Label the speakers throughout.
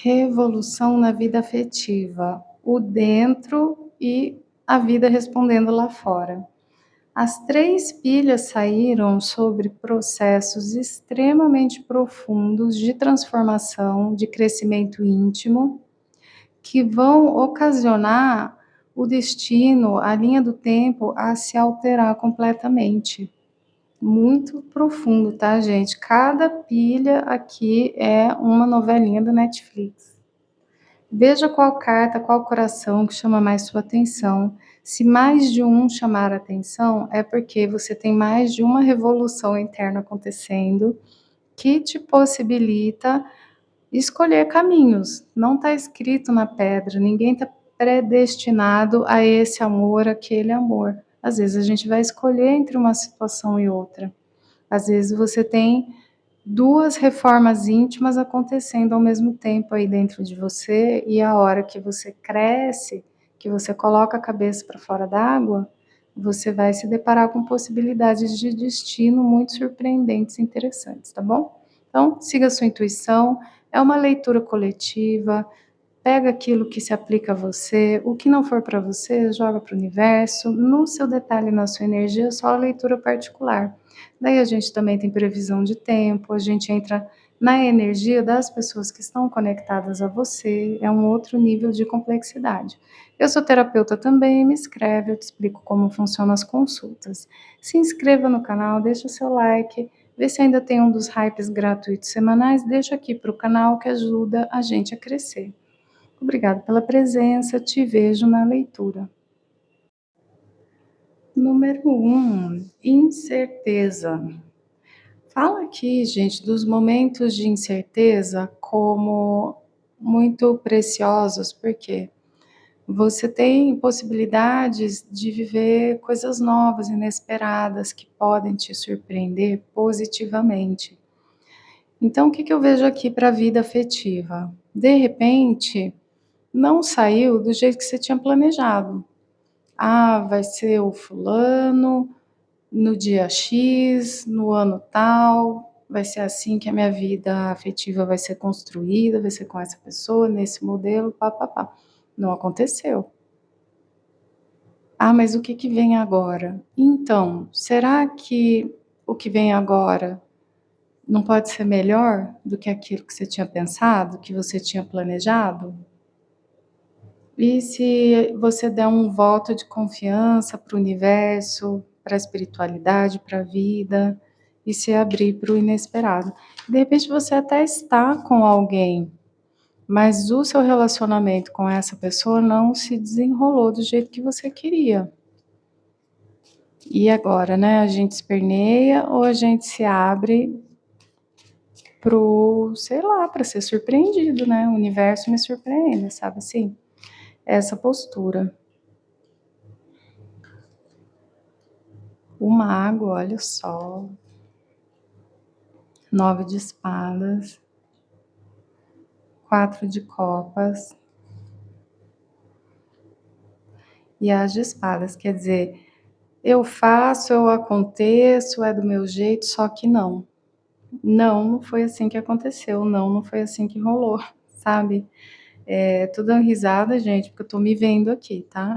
Speaker 1: Revolução na vida afetiva, o dentro e a vida respondendo lá fora. As 3 pilhas saíram sobre processos extremamente profundos de transformação, de crescimento íntimo, que vão ocasionar o destino, a linha do tempo a se alterar completamente. Muito profundo, tá, gente? Cada pilha aqui é uma novelinha do Netflix. Veja qual carta, qual coração que chama mais sua atenção. Se mais de um chamar a atenção, é porque você tem mais de uma revolução interna acontecendo que te possibilita escolher caminhos. Não está escrito na pedra, ninguém está predestinado a esse amor, aquele amor. Às vezes a gente vai escolher entre uma situação e outra. Às vezes você tem 2 reformas íntimas acontecendo ao mesmo tempo aí dentro de você, e a hora que você cresce, que você coloca a cabeça para fora d'água, você vai se deparar com possibilidades de destino muito surpreendentes e interessantes, tá bom? Então, siga a sua intuição, é uma leitura coletiva, pega aquilo que se aplica a você, o que não for para você, joga para o universo, no seu detalhe, na sua energia, só a leitura particular. Daí a gente também tem previsão de tempo, a gente entra na energia das pessoas que estão conectadas a você, é um outro nível de complexidade. Eu sou terapeuta também, me escreve, eu te explico como funcionam as consultas. Se inscreva no canal, deixa o seu like, vê se ainda tem um dos hypes gratuitos semanais, deixa aqui para o canal que ajuda a gente a crescer. Obrigada pela presença, te vejo na leitura. Número 1, incerteza. Fala aqui, gente, dos momentos de incerteza como muito preciosos, porque você tem possibilidades de viver coisas novas, inesperadas, que podem te surpreender positivamente. Então, o que eu vejo aqui para a vida afetiva? De repente, não saiu do jeito que você tinha planejado. Ah, vai ser o fulano, no dia X, no ano tal, vai ser assim que a minha vida afetiva vai ser construída, vai ser com essa pessoa, nesse modelo, pá. Não aconteceu. Ah, mas o que vem agora? Então, será que o que vem agora não pode ser melhor do que aquilo que você tinha pensado, que você tinha planejado? E se você der um voto de confiança para o universo, para a espiritualidade, para a vida, e se abrir para o inesperado? De repente você até está com alguém, mas o seu relacionamento com essa pessoa não se desenrolou do jeito que você queria. E agora, né, a gente esperneia ou a gente se abre pro, sei lá, para ser surpreendido, né? O universo me surpreende, sabe assim? Essa postura. O mago, olha só. 9 de espadas. 4 de copas. E as de espadas, quer dizer, eu faço, eu aconteço, é do meu jeito, só que não. Não foi assim que aconteceu, não foi assim que rolou, sabe? Tô dando risada, gente, porque eu tô me vendo aqui, tá?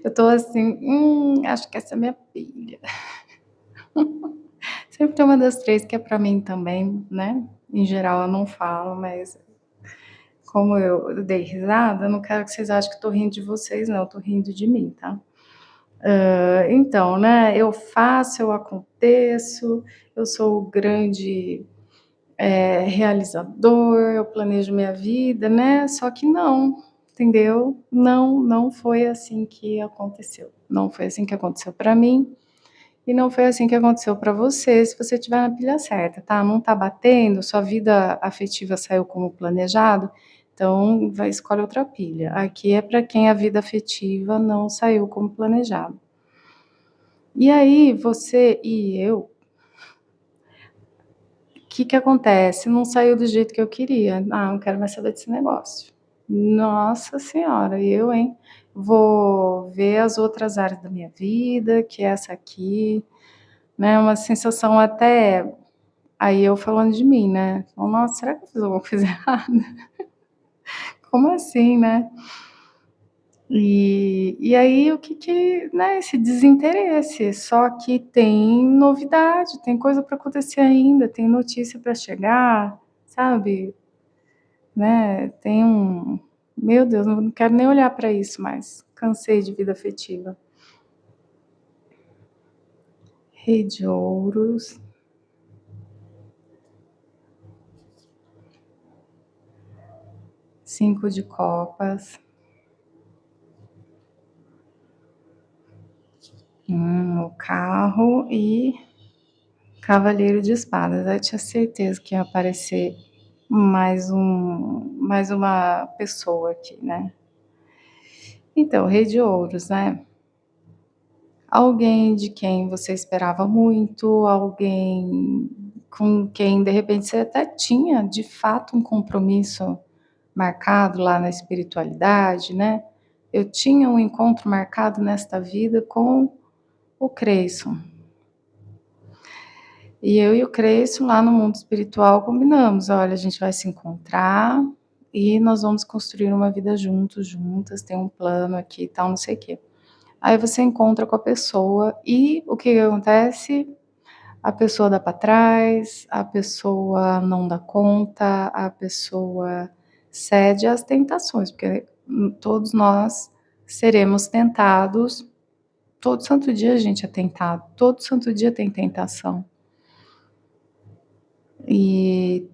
Speaker 1: Eu tô assim, acho que essa é minha pilha. Sempre tem uma das 3 que é pra mim também, né? Em geral eu não falo, mas como eu dei risada, eu não quero que vocês achem que eu tô rindo de vocês não, eu tô rindo de mim, tá? Então, né, eu faço, eu aconteço, eu sou o grande, realizador, eu planejo minha vida, né, só que não, entendeu? Não foi assim que aconteceu. Não foi assim que aconteceu pra mim, e não foi assim que aconteceu pra você, se você estiver na pilha certa, tá? Não tá batendo, sua vida afetiva saiu como planejado, então escolhe outra pilha. Aqui é pra quem a vida afetiva não saiu como planejado. E aí você e eu, o que acontece? Não saiu do jeito que eu queria. Ah, não quero mais saber desse negócio. Nossa senhora, eu, hein? Vou ver as outras áreas da minha vida, que é essa aqui, né? Uma sensação até Aí eu falando de mim, né, nossa, será que eu fiz alguma coisa errada? Como assim, né? E aí o que, né, esse desinteresse, só que tem novidade, tem coisa para acontecer ainda, tem notícia para chegar, sabe, né, tem meu Deus, não quero nem olhar para isso mais, cansei de vida afetiva. Rei de ouros, 5 de copas, o carro e cavaleiro de espadas. Eu tinha certeza que ia aparecer mais uma pessoa aqui, né. Então, rei de ouros, né, alguém de quem você esperava muito, alguém com quem de repente você até tinha de fato um compromisso marcado lá na espiritualidade, né. Eu tinha um encontro marcado nesta vida com o Creyson. E eu e o Creyson lá no mundo espiritual combinamos: "Olha, a gente vai se encontrar e nós vamos construir uma vida juntos, juntas, tem um plano aqui e tal, não sei o quê". Aí você encontra com a pessoa e o que que acontece? A pessoa dá para trás, a pessoa não dá conta, a pessoa cede às tentações, porque todos nós seremos tentados, todo santo dia a gente é tentado, todo santo dia tem tentação. E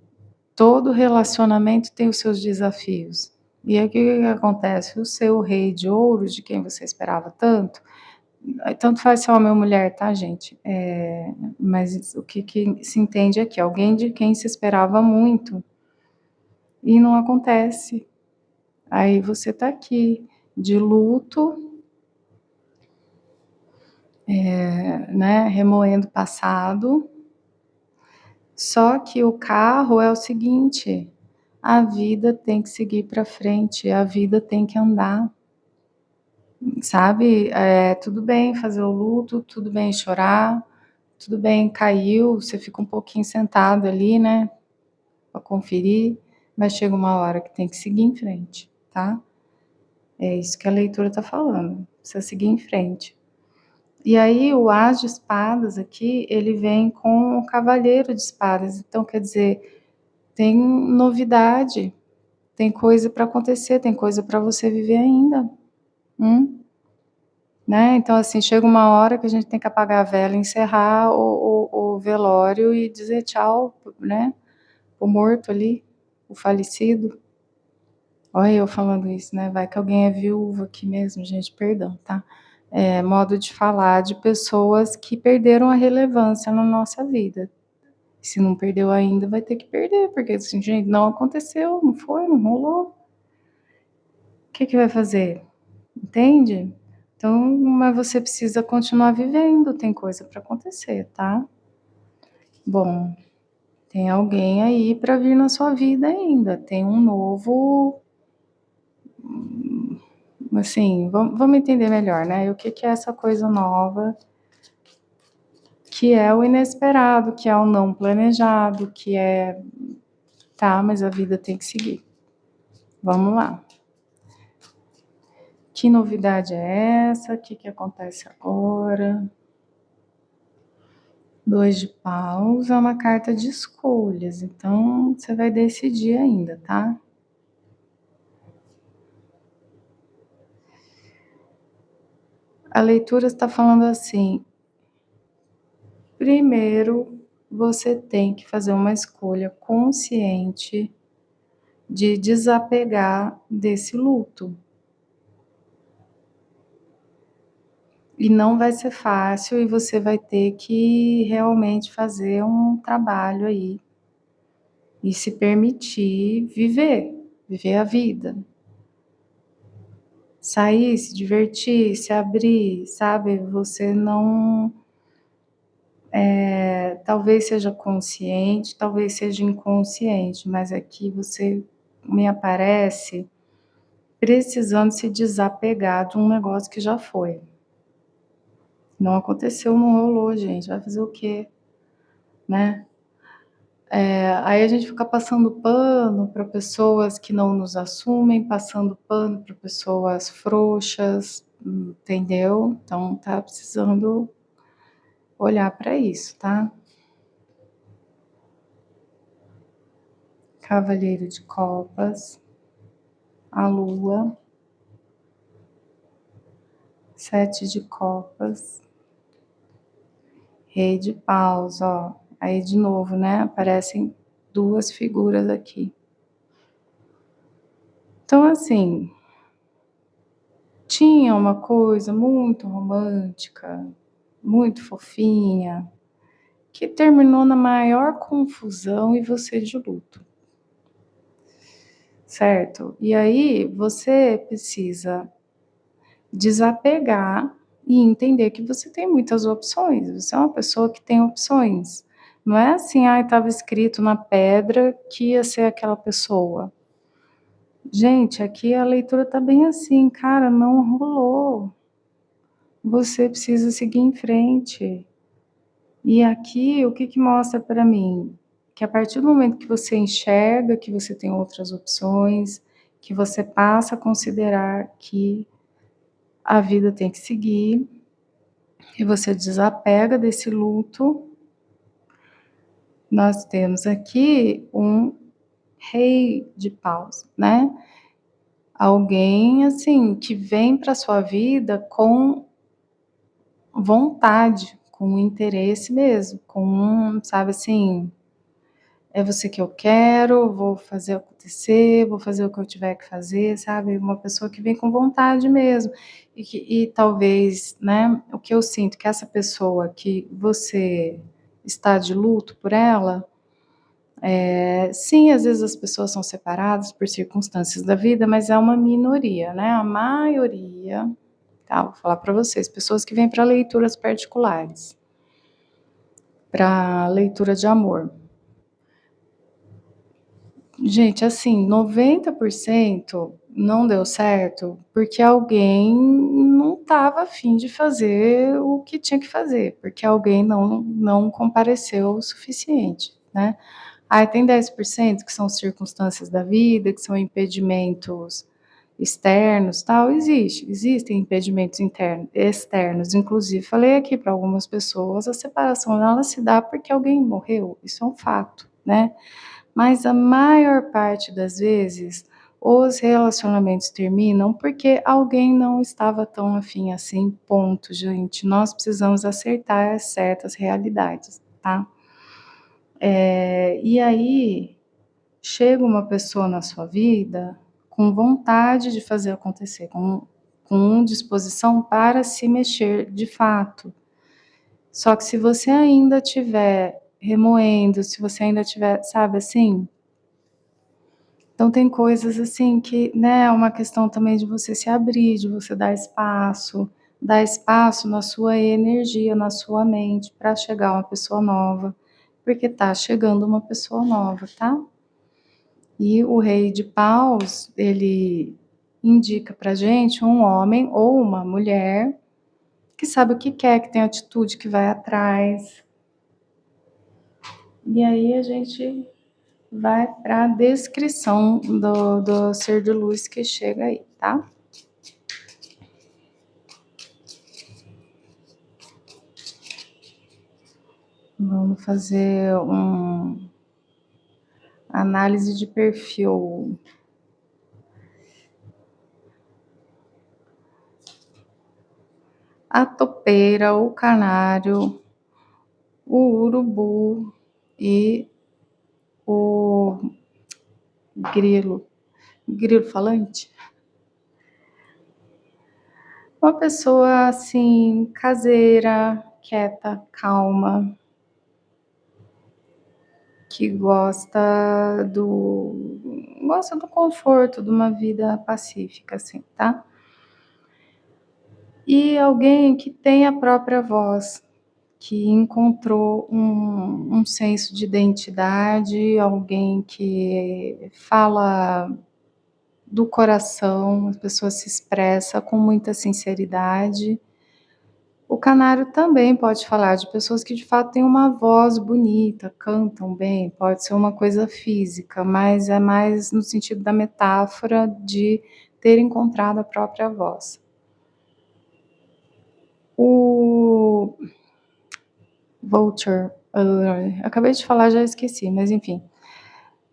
Speaker 1: todo relacionamento tem os seus desafios. E aí o que que acontece? O seu rei de ouros, de quem você esperava tanto, tanto faz se é homem ou mulher, tá, gente? Mas o que se entende aqui, alguém de quem se esperava muito e não acontece. Aí você tá aqui de luto, né, remoendo o passado, só que o carro é o seguinte, a vida tem que seguir para frente, a vida tem que andar, sabe? Tudo bem fazer o luto, tudo bem chorar, tudo bem, caiu, você fica um pouquinho sentado ali, né, para conferir, mas chega uma hora que tem que seguir em frente, tá? É isso que a leitura tá falando, precisa seguir em frente. E aí o As de espadas aqui, ele vem com o cavaleiro de espadas, então quer dizer, tem novidade, tem coisa para acontecer, tem coisa para você viver ainda, hum? Né, então assim, chega uma hora que a gente tem que apagar a vela, encerrar o velório e dizer tchau, né, o morto ali, o falecido. Olha eu falando isso, né, vai que alguém é viúvo aqui mesmo, gente, perdão, tá. É modo de falar de pessoas que perderam a relevância na nossa vida. Se não perdeu ainda, vai ter que perder, porque assim, gente, não aconteceu, não foi, não rolou. O que que vai fazer? Entende? Então, mas você precisa continuar vivendo, tem coisa para acontecer, tá? Bom, tem alguém aí para vir na sua vida ainda, tem um novo, assim, vamos entender melhor, né, o que que é essa coisa nova, que é o inesperado, que é o não planejado, que é tá, mas a vida tem que seguir. Vamos lá. Que novidade é essa? O que que acontece agora? 2 de paus é uma carta de escolhas, então você vai decidir ainda, tá? A leitura está falando assim: primeiro você tem que fazer uma escolha consciente de desapegar desse luto. E não vai ser fácil e você vai ter que realmente fazer um trabalho aí e se permitir viver, viver a vida. Sair, se divertir, se abrir, sabe, você não, talvez seja consciente, talvez seja inconsciente, mas aqui você me aparece precisando se desapegar de um negócio que já foi. Não aconteceu, não rolou, gente, vai fazer o quê, né? Aí a gente fica passando pano para pessoas que não nos assumem, passando pano para pessoas frouxas, entendeu? Então tá precisando olhar para isso, tá? Cavalheiro de copas, a lua, 7 de copas, rei de paus, ó. Aí de novo, né? Aparecem duas figuras aqui. Então, assim, tinha uma coisa muito romântica, muito fofinha, que terminou na maior confusão e você de luto, certo? E aí você precisa desapegar e entender que você tem muitas opções, você é uma pessoa que tem opções. Não é assim, ah, estava escrito na pedra que ia ser aquela pessoa. Gente, aqui a leitura tá bem assim, cara, não rolou. Você precisa seguir em frente. E aqui, o que que mostra para mim? Que a partir do momento que você enxerga que você tem outras opções, que você passa a considerar que a vida tem que seguir, e você desapega desse luto, nós temos aqui um rei de paus, né? Alguém, assim, que vem para sua vida com vontade, com interesse mesmo, com, sabe assim, é você que eu quero, vou fazer acontecer, vou fazer o que eu tiver que fazer, sabe? Uma pessoa que vem com vontade mesmo. E talvez, né, o que eu sinto que essa pessoa que você está de luto por ela, sim, às vezes as pessoas são separadas por circunstâncias da vida, mas é uma minoria, né? A maioria, tá? Vou falar para vocês, pessoas que vêm para leituras particulares, para leitura de amor. Gente, assim, 90% não deu certo porque alguém não estava afim de fazer o que tinha que fazer, porque alguém não compareceu o suficiente, né. Aí tem 10% que são circunstâncias da vida, que são impedimentos externos, tal, existem impedimentos externos, inclusive falei aqui para algumas pessoas, a separação ela se dá porque alguém morreu, isso é um fato, né. Mas a maior parte das vezes, os relacionamentos terminam porque alguém não estava tão afim assim, ponto, gente. Nós precisamos acertar certas realidades, tá? E aí, chega uma pessoa na sua vida com vontade de fazer acontecer, com disposição para se mexer de fato. Só que se você ainda estiver remoendo, se você ainda tiver, sabe assim, então tem coisas assim que, né, é uma questão também de você se abrir, de você dar espaço na sua energia, na sua mente para chegar uma pessoa nova, porque tá chegando uma pessoa nova, tá? E o rei de paus, ele indica pra gente um homem ou uma mulher que sabe o que quer, que tem atitude, que vai atrás. E aí a gente vai para a descrição do ser de luz que chega aí, tá? Vamos fazer análise de perfil. A topeira, o canário, o urubu e o grilo. Grilo falante? Uma pessoa assim, caseira, quieta, calma, que gosta do conforto, de uma vida pacífica, assim, tá? E alguém que tem a própria voz, que encontrou um senso de identidade, alguém que fala do coração, a pessoa se expressa com muita sinceridade O canário também pode falar de pessoas que de fato têm uma voz bonita, cantam bem, pode ser uma coisa física, mas é mais no sentido da metáfora de ter encontrado a própria voz. O Vulture, acabei de falar, já esqueci, mas enfim.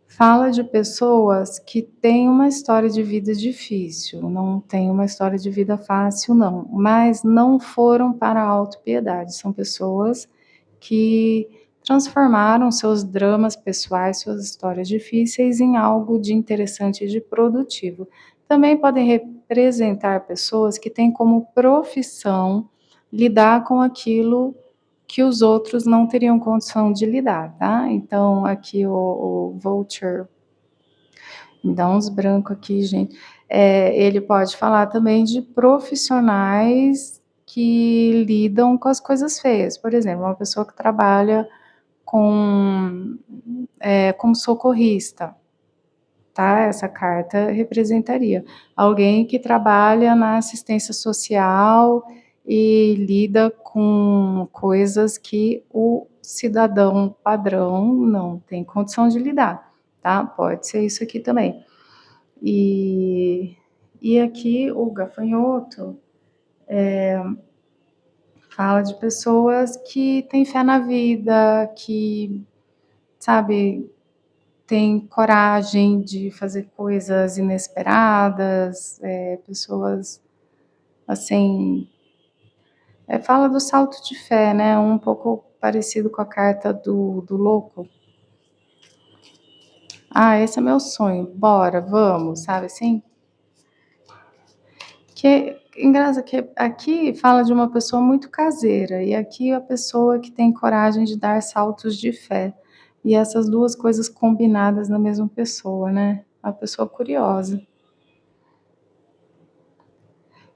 Speaker 1: Fala de pessoas que têm uma história de vida difícil, não têm uma história de vida fácil não, mas não foram para a autopiedade, são pessoas que transformaram seus dramas pessoais, suas histórias difíceis em algo de interessante e de produtivo. Também podem representar pessoas que têm como profissão lidar com aquilo que os outros não teriam condição de lidar, tá? Então aqui o Vulture, me dá uns brancos aqui, gente. Ele pode falar também de profissionais que lidam com as coisas feias. Por exemplo, uma pessoa que trabalha como socorrista, tá? Essa carta representaria alguém que trabalha na assistência social e lida com coisas que o cidadão padrão não tem condição de lidar, tá? Pode ser isso aqui também. E aqui o gafanhoto fala de pessoas que têm fé na vida, que, sabe, tem coragem de fazer coisas inesperadas, pessoas, assim, fala do salto de fé, né, um pouco parecido com a carta do louco. "Ah, esse é meu sonho, bora, vamos", sabe assim? Que engraçado que aqui fala de uma pessoa muito caseira, e aqui a pessoa que tem coragem de dar saltos de fé. E essas duas coisas combinadas na mesma pessoa, né, a pessoa curiosa.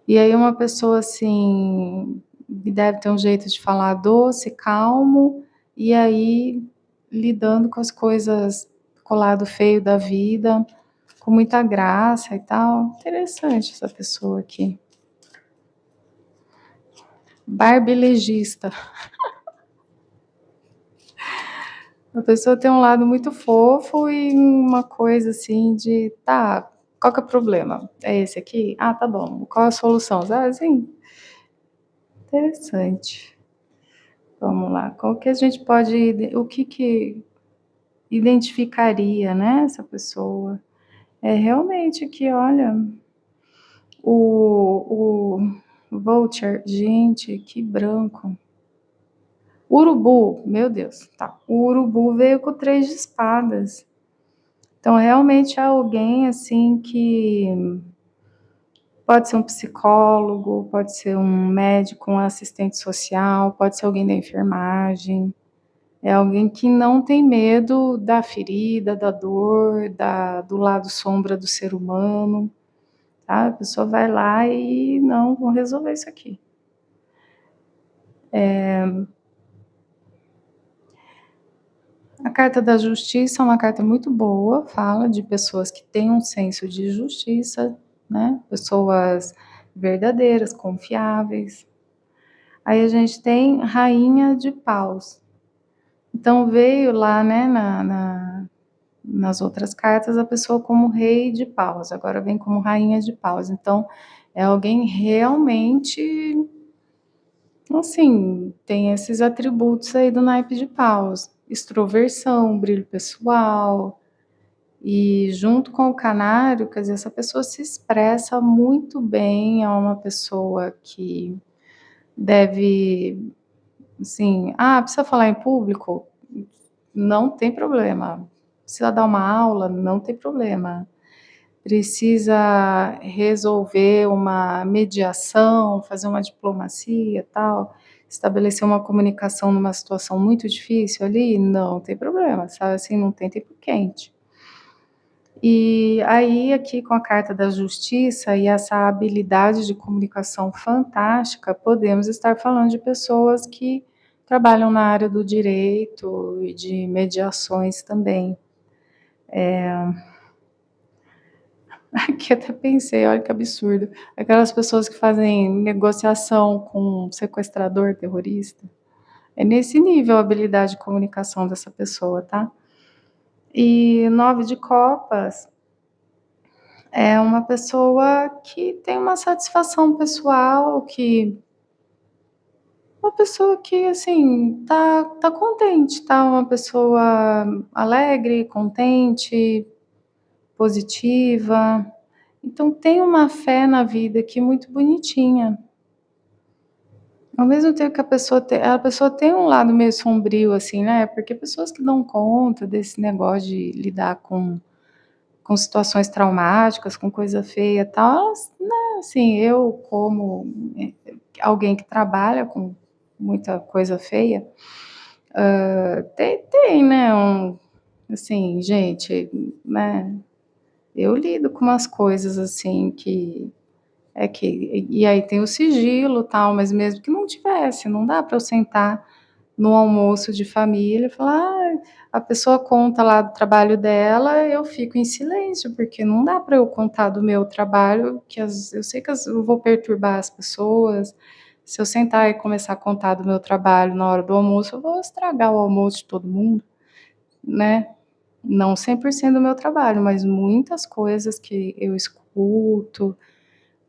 Speaker 1: E aí uma pessoa, assim, que deve ter um jeito de falar doce, calmo, e aí lidando com as coisas, com o lado feio da vida, com muita graça e tal. Interessante essa pessoa aqui. Barbilegista. A pessoa tem um lado muito fofo e uma coisa assim de, tá, qual que é o problema? É esse aqui? Ah, tá bom. Qual a solução? Ah, assim, interessante. Vamos lá. Qual que a gente pode, o que identificaria, né, essa pessoa? Realmente que, olha, o Vulture, gente, que branco. Urubu, meu Deus, tá. O urubu veio com o 3 de espadas. Então, realmente é alguém, assim, que pode ser um psicólogo, pode ser um médico, um assistente social, pode ser alguém da enfermagem. É alguém que não tem medo da ferida, da dor, do lado sombra do ser humano, tá? A pessoa vai lá e não, vou resolver isso aqui. A carta da justiça é uma carta muito boa, fala de pessoas que têm um senso de justiça, né? Pessoas verdadeiras, confiáveis. Aí a gente tem rainha de paus. Então veio lá, né, nas outras cartas a pessoa como rei de paus, agora vem como rainha de paus. Então é alguém realmente, assim, tem esses atributos aí do naipe de paus, extroversão, brilho pessoal, e junto com o canário, quer dizer, essa pessoa se expressa muito bem, é uma pessoa que deve, assim, precisa falar em público? Não tem problema. Precisa dar uma aula? Não tem problema. Precisa resolver uma mediação, fazer uma diplomacia, tal, estabelecer uma comunicação numa situação muito difícil ali? Não tem problema, sabe, assim, não tem tempo quente. E aí aqui com a carta da justiça e essa habilidade de comunicação fantástica, podemos estar falando de pessoas que trabalham na área do direito e de mediações também. Aqui aqui até pensei, olha que absurdo, aquelas pessoas que fazem negociação com um sequestrador terrorista, é nesse nível a habilidade de comunicação dessa pessoa, tá. E 9 de copas é uma pessoa que tem uma satisfação pessoal, que uma pessoa que, assim, tá contente, tá, uma pessoa alegre, contente, positiva. Então tem uma fé na vida aqui muito bonitinha. Ao mesmo tempo que a pessoa tem um lado meio sombrio, assim, né, porque pessoas que dão conta desse negócio de lidar com situações traumáticas, com coisa feia, e tal, elas, né, assim, eu como, alguém que trabalha com muita coisa feia, tem, né, assim, gente, né, eu lido com umas coisas, assim, que e aí tem o sigilo, tal, mas mesmo que não tivesse, não dá para eu sentar no almoço de família e falar: "Ai", a pessoa conta lá do trabalho dela, eu fico em silêncio, porque não dá para eu contar do meu trabalho, que eu sei que eu vou perturbar as pessoas. Se eu sentar e começar a contar do meu trabalho na hora do almoço, eu vou estragar o almoço de todo mundo, né. Não 100% do meu trabalho, mas muitas coisas que eu escuto,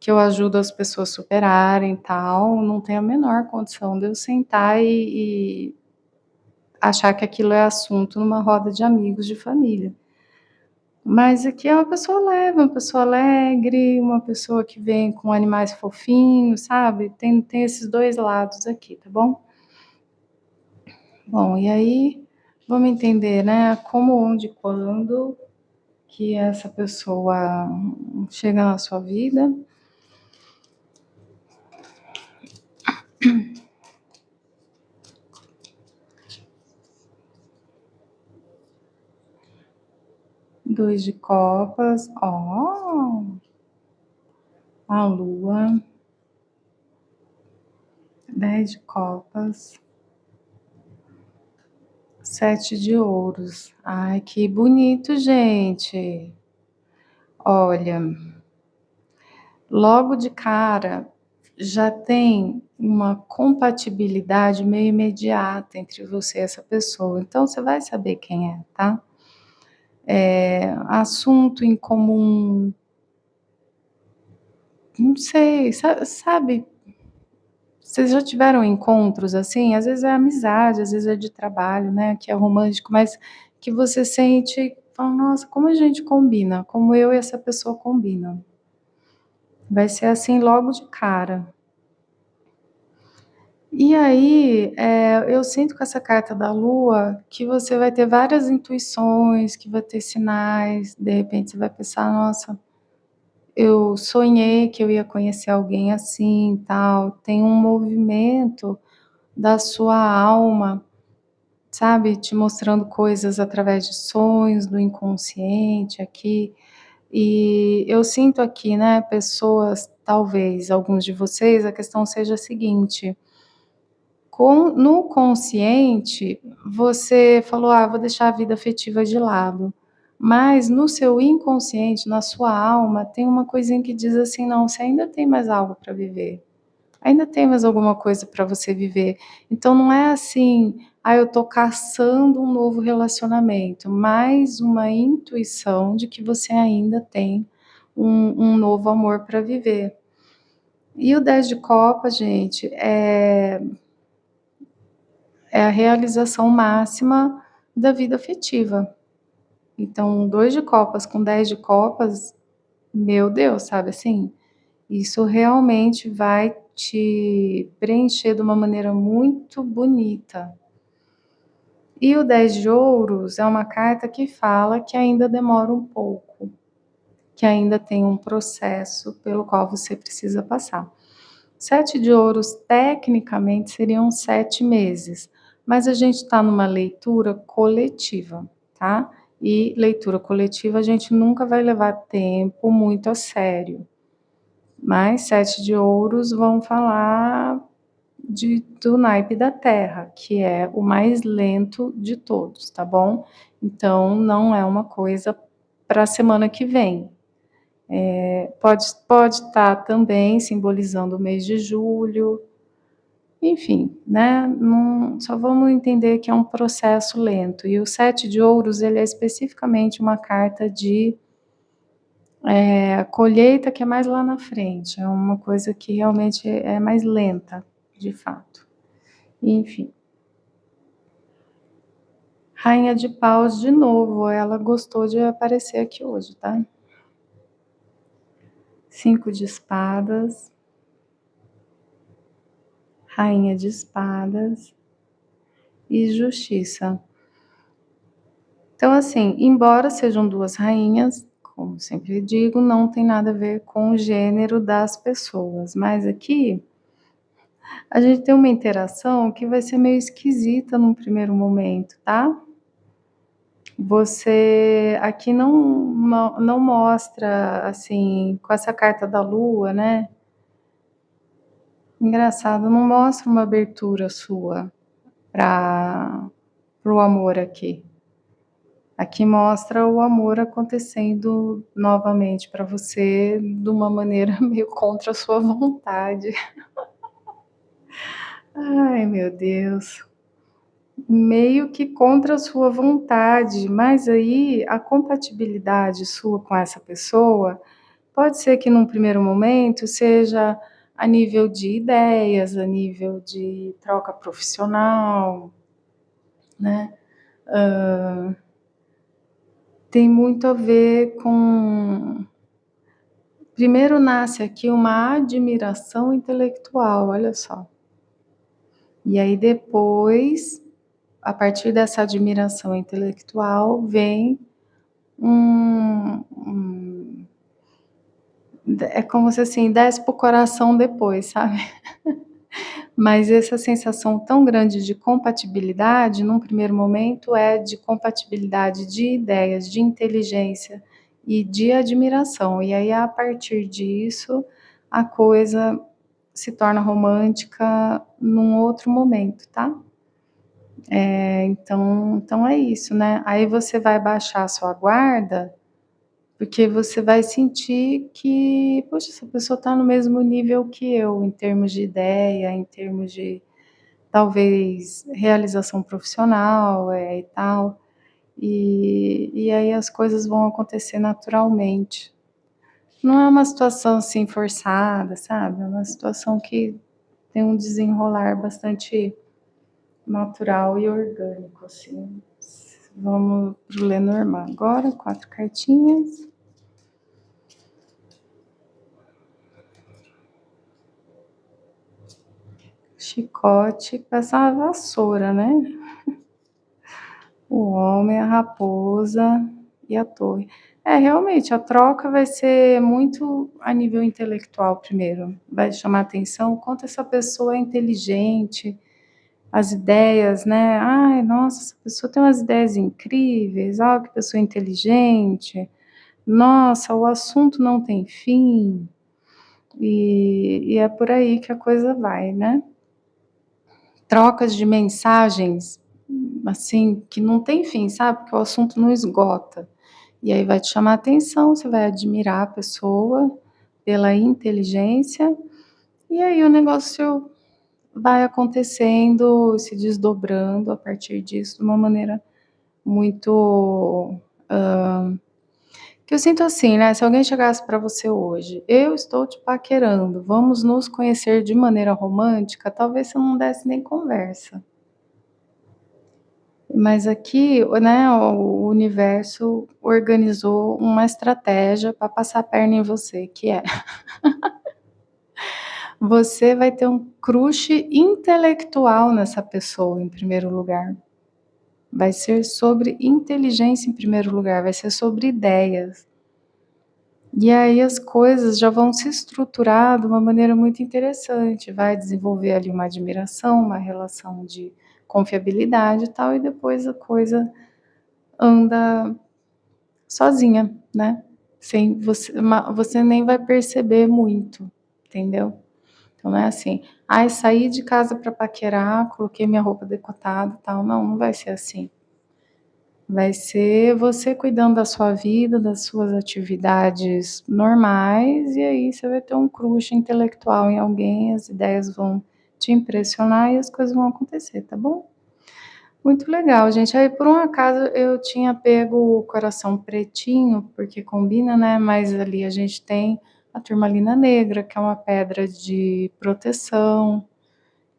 Speaker 1: que eu ajudo as pessoas superarem, tal, não tem a menor condição de eu sentar e achar que aquilo é assunto numa roda de amigos, de família. Mas aqui é uma pessoa leve, uma pessoa alegre, uma pessoa que vem com animais fofinhos, sabe, tem esses 2 lados aqui, tá bom? Bom, e aí vamos entender, né, como, onde, quando que essa pessoa chega na sua vida. 2 de copas, ó, a lua, 10 de copas, 7 de ouros. Ai, que bonito, gente. Olha, logo de cara, já tem uma compatibilidade meio imediata entre você e essa pessoa, então você vai saber quem é, tá. Assunto em comum, não sei, sabe, vocês já tiveram encontros, assim? Às vezes é amizade, às vezes é de trabalho, né, que é romântico, mas que você sente, fala: "Nossa, como a gente combina, como eu e essa pessoa combinam". Vai ser assim logo de cara. E aí, eu sinto com essa carta da lua que você vai ter várias intuições, que vai ter sinais, de repente você vai pensar: "Nossa, eu sonhei que eu ia conhecer alguém assim, tal". Tem um movimento da sua alma, sabe, te mostrando coisas através de sonhos, do inconsciente aqui. E eu sinto aqui, né, pessoas, talvez alguns de vocês, a questão seja a seguinte: no consciente, você falou: "Ah, vou deixar a vida afetiva de lado", mas no seu inconsciente, na sua alma, tem uma coisinha que diz assim: "Não, você ainda tem mais algo para viver". Ainda tem mais alguma coisa para você viver. Então não é assim: "Ah, eu tô caçando um novo relacionamento", mais uma intuição de que você ainda tem um novo amor para viver. E o 10 de copas, gente, é a realização máxima da vida afetiva. Então 2 de copas com 10 de copas, meu Deus, sabe assim? Isso realmente vai te preencher de uma maneira muito bonita. E o 10 de ouros é uma carta que fala que ainda demora um pouco, que ainda tem um processo pelo qual você precisa passar. 7 de ouros, tecnicamente, seriam 7 meses, mas a gente está numa leitura coletiva, tá? E leitura coletiva a gente nunca vai levar tempo muito a sério. Mas 7 de ouros vão falar do naipe da terra, que é o mais lento de todos, tá bom? Então não é uma coisa para a semana que vem, Pode estar também simbolizando o mês de julho, enfim, né, só vamos entender que é um processo lento. E o 7 de ouros, ele é especificamente uma carta de colheita, que é mais lá na frente, é uma coisa que realmente é mais lenta, de fato. Enfim. Rainha de paus de novo, ela gostou de aparecer aqui hoje, tá? 5 de espadas. Rainha de espadas e justiça. Então, assim, embora sejam duas rainhas, como sempre digo, não tem nada a ver com o gênero das pessoas, mas aqui a gente tem uma interação que vai ser meio esquisita num primeiro momento, tá? Você aqui não mostra, assim, com essa carta da lua, né? Engraçado, não mostra uma abertura sua para o amor aqui. Aqui mostra o amor acontecendo novamente para você de uma maneira meio contra a sua vontade. Ai, meu Deus. Meio que contra a sua vontade, mas aí a compatibilidade sua com essa pessoa pode ser que num primeiro momento seja a nível de ideias, a nível de troca profissional, né? Tem muito a ver com. Primeiro nasce aqui uma admiração intelectual, olha só. E aí depois, a partir dessa admiração intelectual, vem é como se assim, desce pro coração depois, sabe? Mas essa sensação tão grande de compatibilidade, num primeiro momento, é de compatibilidade de ideias, de inteligência e de admiração. E aí, a partir disso, a coisa se torna romântica num outro momento, tá? Então é isso, né? Aí você vai baixar a sua guarda, porque você vai sentir que, poxa, essa pessoa está no mesmo nível que eu, em termos de ideia, em termos de talvez realização profissional, e tal. E aí as coisas vão acontecer naturalmente. Não é uma situação assim forçada, sabe? É uma situação que tem um desenrolar bastante natural e orgânico, assim. Vamos pro Lenormand agora, 4 cartinhas. Chicote, parece uma vassoura, né? O homem, a raposa e a torre. Realmente, a troca vai ser muito a nível intelectual primeiro. Vai chamar atenção quanto essa pessoa é inteligente, as ideias, né? Ai, nossa, essa pessoa tem umas ideias incríveis, que pessoa inteligente. Nossa, o assunto não tem fim. E é por aí que a coisa vai, né? Trocas de mensagens, assim, que não tem fim, sabe? Porque o assunto não esgota. E aí vai te chamar a atenção, você vai admirar a pessoa pela inteligência, e aí o negócio vai acontecendo, se desdobrando a partir disso de uma maneira muito, que eu sinto assim, né, se alguém chegasse para você hoje: "Eu estou te paquerando, vamos nos conhecer de maneira romântica", talvez você não desse nem conversa. Mas aqui, né, o universo organizou uma estratégia para passar a perna em você, que é: você vai ter um crush intelectual nessa pessoa, em primeiro lugar. Vai ser sobre inteligência em primeiro lugar, vai ser sobre ideias. E aí as coisas já vão se estruturar de uma maneira muito interessante, vai desenvolver ali uma admiração, uma relação de confiabilidade e tal, e depois a coisa anda sozinha, né, sem você nem vai perceber muito, entendeu? Então não é assim: "Ai, saí de casa para paquerar, coloquei minha roupa decotada, tal", não vai ser assim. Vai ser você cuidando da sua vida, das suas atividades normais, e aí você vai ter um crush intelectual em alguém, as ideias vão te impressionar e as coisas vão acontecer, tá bom? Muito legal, gente. Aí, por um acaso, eu tinha pego o coração pretinho, porque combina, né? Mas ali a gente tem a turmalina negra, que é uma pedra de proteção.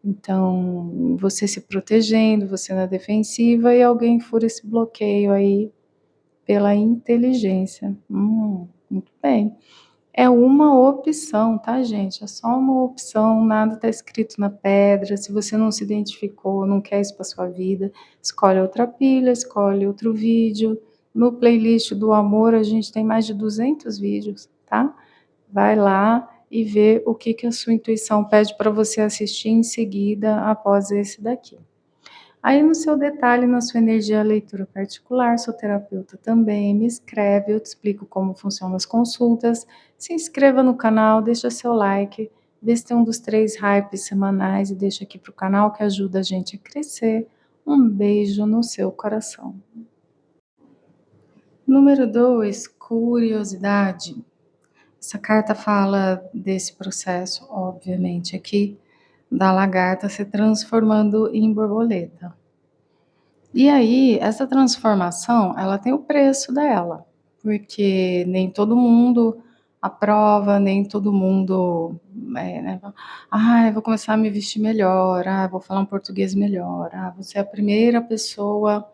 Speaker 1: Então, você se protegendo, você na defensiva e alguém fura esse bloqueio aí pela inteligência. Muito bem. É uma opção, tá, gente? É só uma opção, nada está escrito na pedra. Se você não se identificou, não quer isso para sua vida, escolhe outra pilha, escolhe outro vídeo. No playlist do amor, a gente tem mais de 200 vídeos, tá? Vai lá e vê o que que a sua intuição pede para você assistir em seguida, após esse daqui. Aí no seu detalhe, na sua energia leitura particular, sou terapeuta também, me escreve, eu te explico como funcionam as consultas. Se inscreva no canal, deixa seu like, vê se tem um dos 3 hypes semanais e deixa aqui pro canal que ajuda a gente a crescer. Um beijo no seu coração. Número 2, curiosidade. Essa carta fala desse processo, obviamente, aqui, da lagarta se transformando em borboleta. E aí, essa transformação, ela tem o preço dela, porque nem todo mundo aprova, nem todo mundo, né, vou começar a me vestir melhor, vou falar um português melhor, você é a primeira pessoa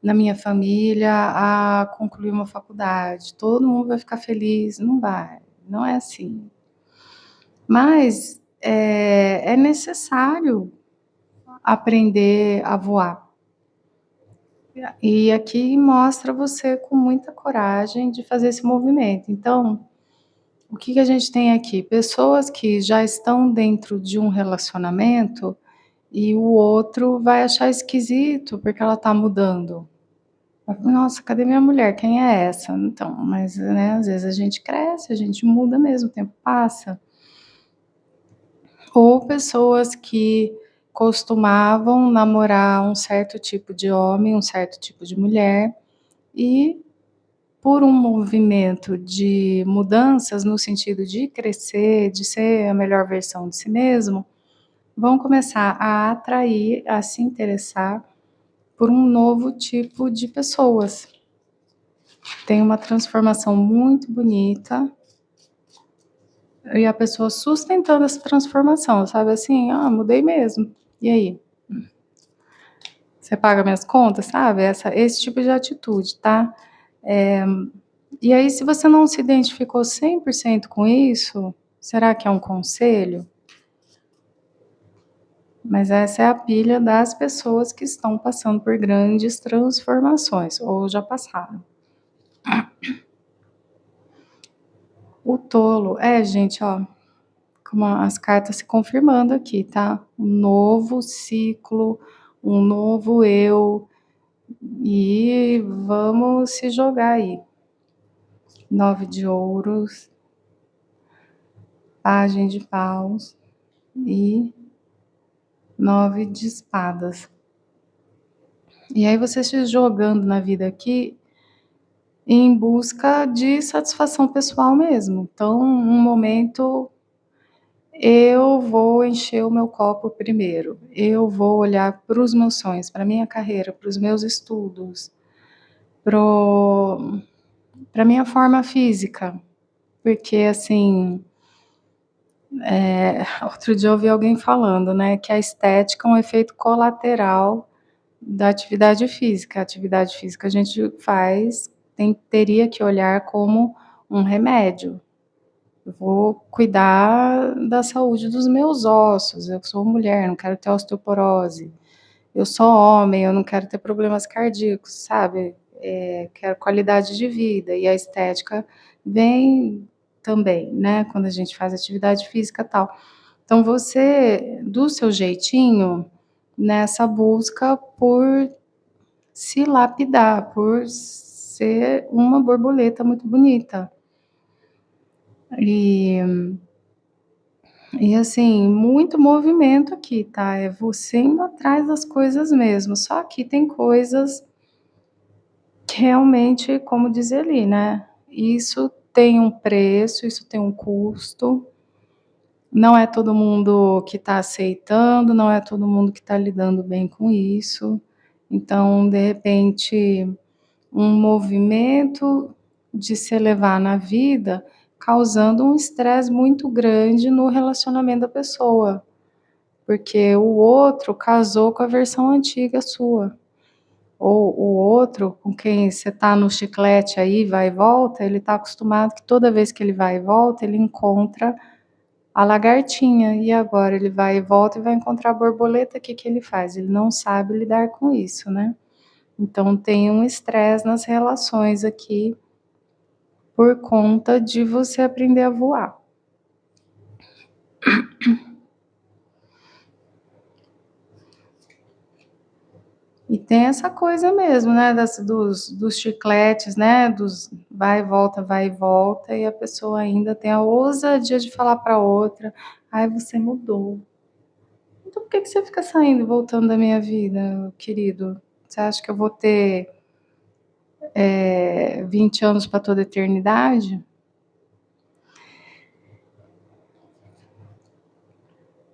Speaker 1: na minha família a concluir uma faculdade, todo mundo vai ficar feliz, não vai, não é assim. Mas é necessário aprender a voar. E aqui mostra você com muita coragem de fazer esse movimento. Então, o que que a gente tem aqui? Pessoas que já estão dentro de um relacionamento e o outro vai achar esquisito porque ela está mudando. Nossa, cadê minha mulher? Quem é essa? Então, mas, né, às vezes a gente cresce, a gente muda mesmo, o tempo passa. Ou pessoas que costumavam namorar um certo tipo de homem, um certo tipo de mulher, e por um movimento de mudanças no sentido de crescer, de ser a melhor versão de si mesmo, vão começar a atrair, a se interessar por um novo tipo de pessoas. Tem uma transformação muito bonita e a pessoa sustentando essa transformação, sabe assim, mudei mesmo. E aí? Você paga minhas contas, sabe? Esse tipo de atitude, tá? E aí, se você não se identificou 100% com isso, será que é um conselho? Mas essa é a pilha das pessoas que estão passando por grandes transformações, ou já passaram. O tolo, gente, ó, como as cartas se confirmando aqui, tá? Um novo ciclo, um novo eu, e vamos se jogar aí. 9 de ouros, Pagem de paus e 9 de espadas. E aí você se jogando na vida aqui em busca de satisfação pessoal mesmo. Então, um momento, eu vou encher o meu copo primeiro, eu vou olhar para os meus sonhos, para a minha carreira, para os meus estudos, para a minha forma física, porque assim, outro dia eu ouvi alguém falando, né, que a estética é um efeito colateral da atividade física. A atividade física a gente faz, teria que olhar como um remédio. Eu vou cuidar da saúde dos meus ossos, eu sou mulher, não quero ter osteoporose. Eu sou homem, eu não quero ter problemas cardíacos, sabe? Quero qualidade de vida, e a estética vem também, né, quando a gente faz atividade física, e tal. Então você, do seu jeitinho, nessa busca por se lapidar, por ser uma borboleta muito bonita. E assim, muito movimento aqui, tá? É você indo atrás das coisas mesmo. Só que tem coisas realmente, como diz ali, né, isso tem um preço, isso tem um custo, não é todo mundo que está aceitando, não é todo mundo que está lidando bem com isso. Então, de repente, um movimento de se elevar na vida, causando um estresse muito grande no relacionamento da pessoa, porque o outro casou com a versão antiga sua. Ou o outro com quem você está no chiclete aí, vai e volta, ele está acostumado que toda vez que ele vai e volta, ele encontra a lagartinha, e agora ele vai e volta e vai encontrar a borboleta, que ele faz? Ele não sabe lidar com isso, né. Então tem um estresse nas relações aqui, por conta de você aprender a voar. E tem essa coisa mesmo, né, dos chicletes, né, dos vai e volta, e a pessoa ainda tem a ousadia de falar para outra: "Ai, você mudou". Então por que você fica saindo e voltando da minha vida, querido? Você acha que eu vou ter, 20 anos para toda a eternidade?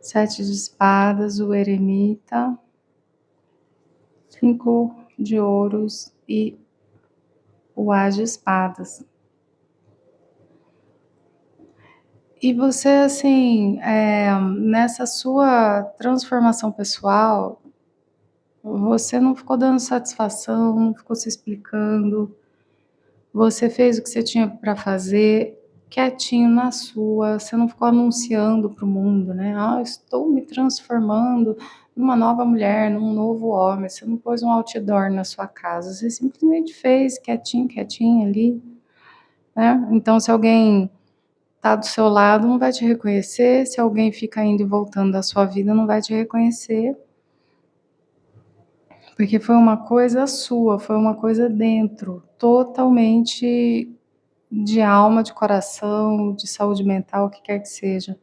Speaker 1: 7 de espadas, o eremita, 5 de ouros e o as de espadas. E você, assim, nessa sua transformação pessoal, você não ficou dando satisfação, não ficou se explicando, você fez o que você tinha para fazer, quietinho na sua, você não ficou anunciando para o mundo, né: "Ah, estou me transformando numa nova mulher, num novo homem", você não pôs um outdoor na sua casa, você simplesmente fez quietinho, quietinho ali, né. Então se alguém tá do seu lado, não vai te reconhecer, se alguém fica indo e voltando da sua vida, não vai te reconhecer, porque foi uma coisa sua, foi uma coisa dentro, totalmente de alma, de coração, de saúde mental, o que quer que seja.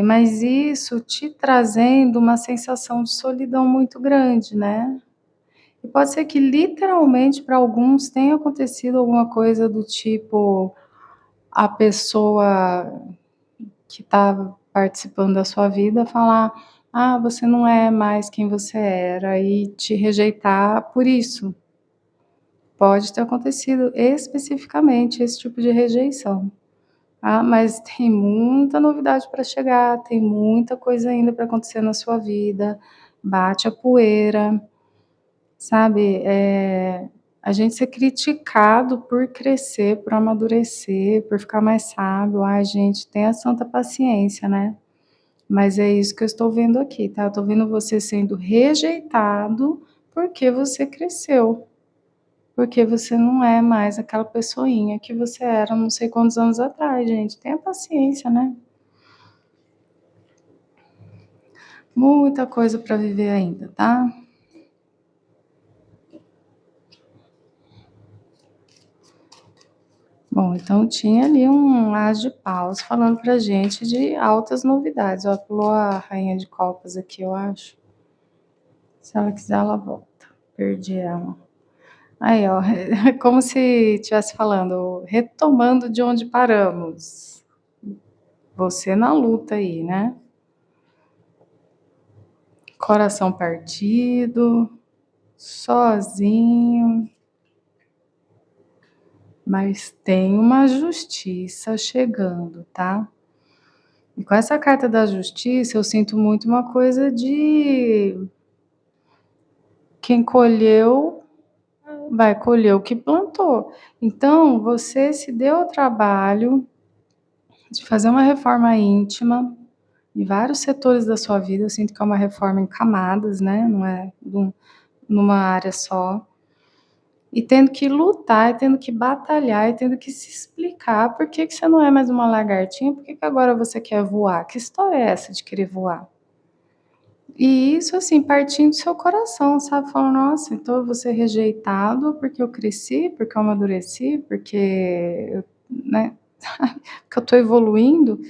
Speaker 1: Mas isso te trazendo uma sensação de solidão muito grande, né. E pode ser que literalmente para alguns tenha acontecido alguma coisa do tipo, a pessoa que está participando da sua vida falar: "Ah, você não é mais quem você era", e te rejeitar por isso. Pode ter acontecido especificamente esse tipo de rejeição. Ah, mas tem muita novidade para chegar, tem muita coisa ainda para acontecer na sua vida, bate a poeira, sabe, a gente ser criticado por crescer, por amadurecer, por ficar mais sábio, ai gente, tenha santa paciência, né. Mas é isso que eu estou vendo aqui, tá, eu estou vendo você sendo rejeitado, porque você cresceu, porque você não é mais aquela pessoinha que você era não sei quantos anos atrás, gente, tenha paciência, né. Muita coisa para viver ainda, tá. Bom, então tinha ali um as de paus falando pra gente de altas novidades, ó, pulou a rainha de copas aqui, eu acho. Se ela quiser ela volta, perdi ela. Aí, ó, como se estivesse falando: "Retomando de onde paramos". Você na luta aí, né. Coração partido, sozinho, mas tem uma justiça chegando, tá. E com essa carta da justiça, eu sinto muito uma coisa de quem colheu, vai colher o que plantou. Então, você se deu ao trabalho de fazer uma reforma íntima em vários setores da sua vida, eu sinto que é uma reforma em camadas, né, não é numa área só, e tendo que lutar, e tendo que batalhar, e tendo que se explicar por que que você não é mais uma lagartinha, por que que agora você quer voar, que história é essa de querer voar? E isso, assim, partindo do seu coração, sabe, falando: "Nossa, então eu vou ser rejeitado porque eu cresci, porque eu amadureci, porque eu, né, porque eu tô evoluindo",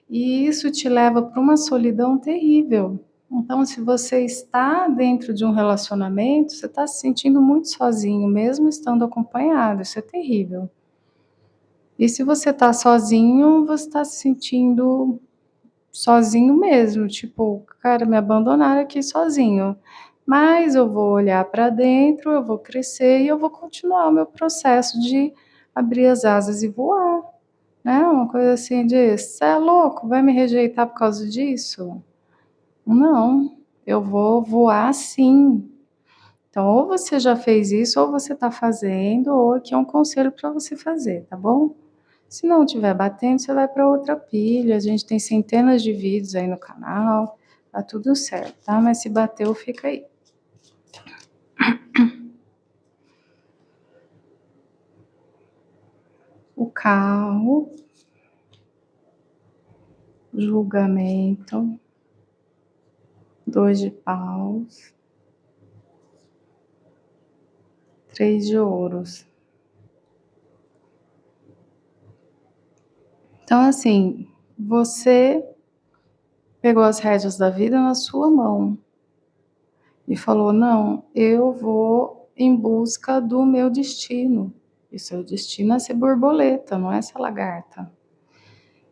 Speaker 1: e isso te leva para uma solidão terrível. Então, se você está dentro de um relacionamento, você está se sentindo muito sozinho, mesmo estando acompanhado, isso é terrível. E se você está sozinho, você está se sentindo sozinho mesmo, tipo: "Cara, me abandonaram aqui sozinho". Mas eu vou olhar para dentro, eu vou crescer e eu vou continuar o meu processo de abrir as asas e voar, né, uma coisa assim de: "Você é louco, vai me rejeitar por causa disso? Não, eu vou voar sim". Então ou você já fez isso ou você está fazendo, ou aqui é um conselho para você fazer, tá bom? Se não estiver batendo, você vai para outra pilha, a gente tem centenas de vídeos aí no canal, tá tudo certo, tá? Mas se bateu, fica aí. O carro, julgamento, 2 de paus, 3 de ouros. Então, assim, você pegou as rédeas da vida na sua mão e falou: "Não, eu vou em busca do meu destino". E seu destino é ser borboleta, não é ser lagarta.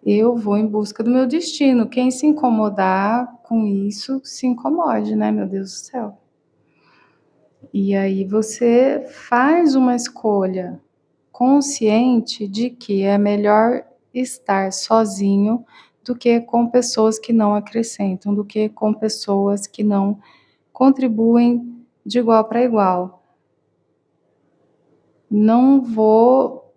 Speaker 1: Eu vou em busca do meu destino. Quem se incomodar com isso, se incomode, né, meu Deus do céu. E aí você faz uma escolha consciente de que é melhor estar sozinho do que com pessoas que não acrescentam, do que com pessoas que não contribuem de igual para igual. Não vou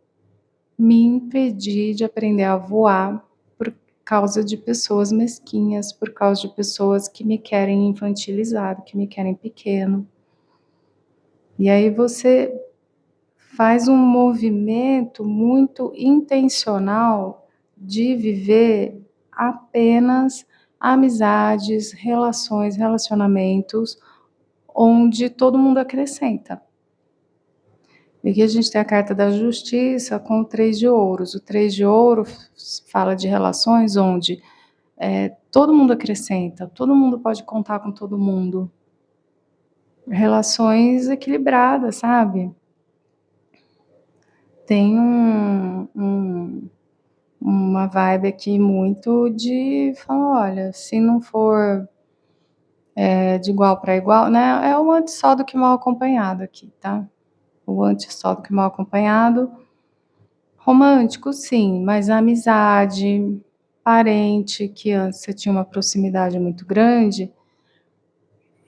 Speaker 1: me impedir de aprender a voar por causa de pessoas mesquinhas, por causa de pessoas que me querem infantilizado, que me querem pequeno. E aí você faz um movimento muito intencional de viver apenas amizades, relações, relacionamentos onde todo mundo acrescenta. E aqui a gente tem a carta da justiça com o 3 de ouros. O 3 de ouro fala de relações onde, todo mundo acrescenta, todo mundo pode contar com todo mundo. Relações equilibradas, sabe. Tem uma vibe aqui muito de falar: "Olha, se não for, de igual para igual", né, é o antes só do que mal acompanhado aqui, tá. O antes só do que mal acompanhado. Romântico sim, mas a amizade, parente que antes você tinha uma proximidade muito grande,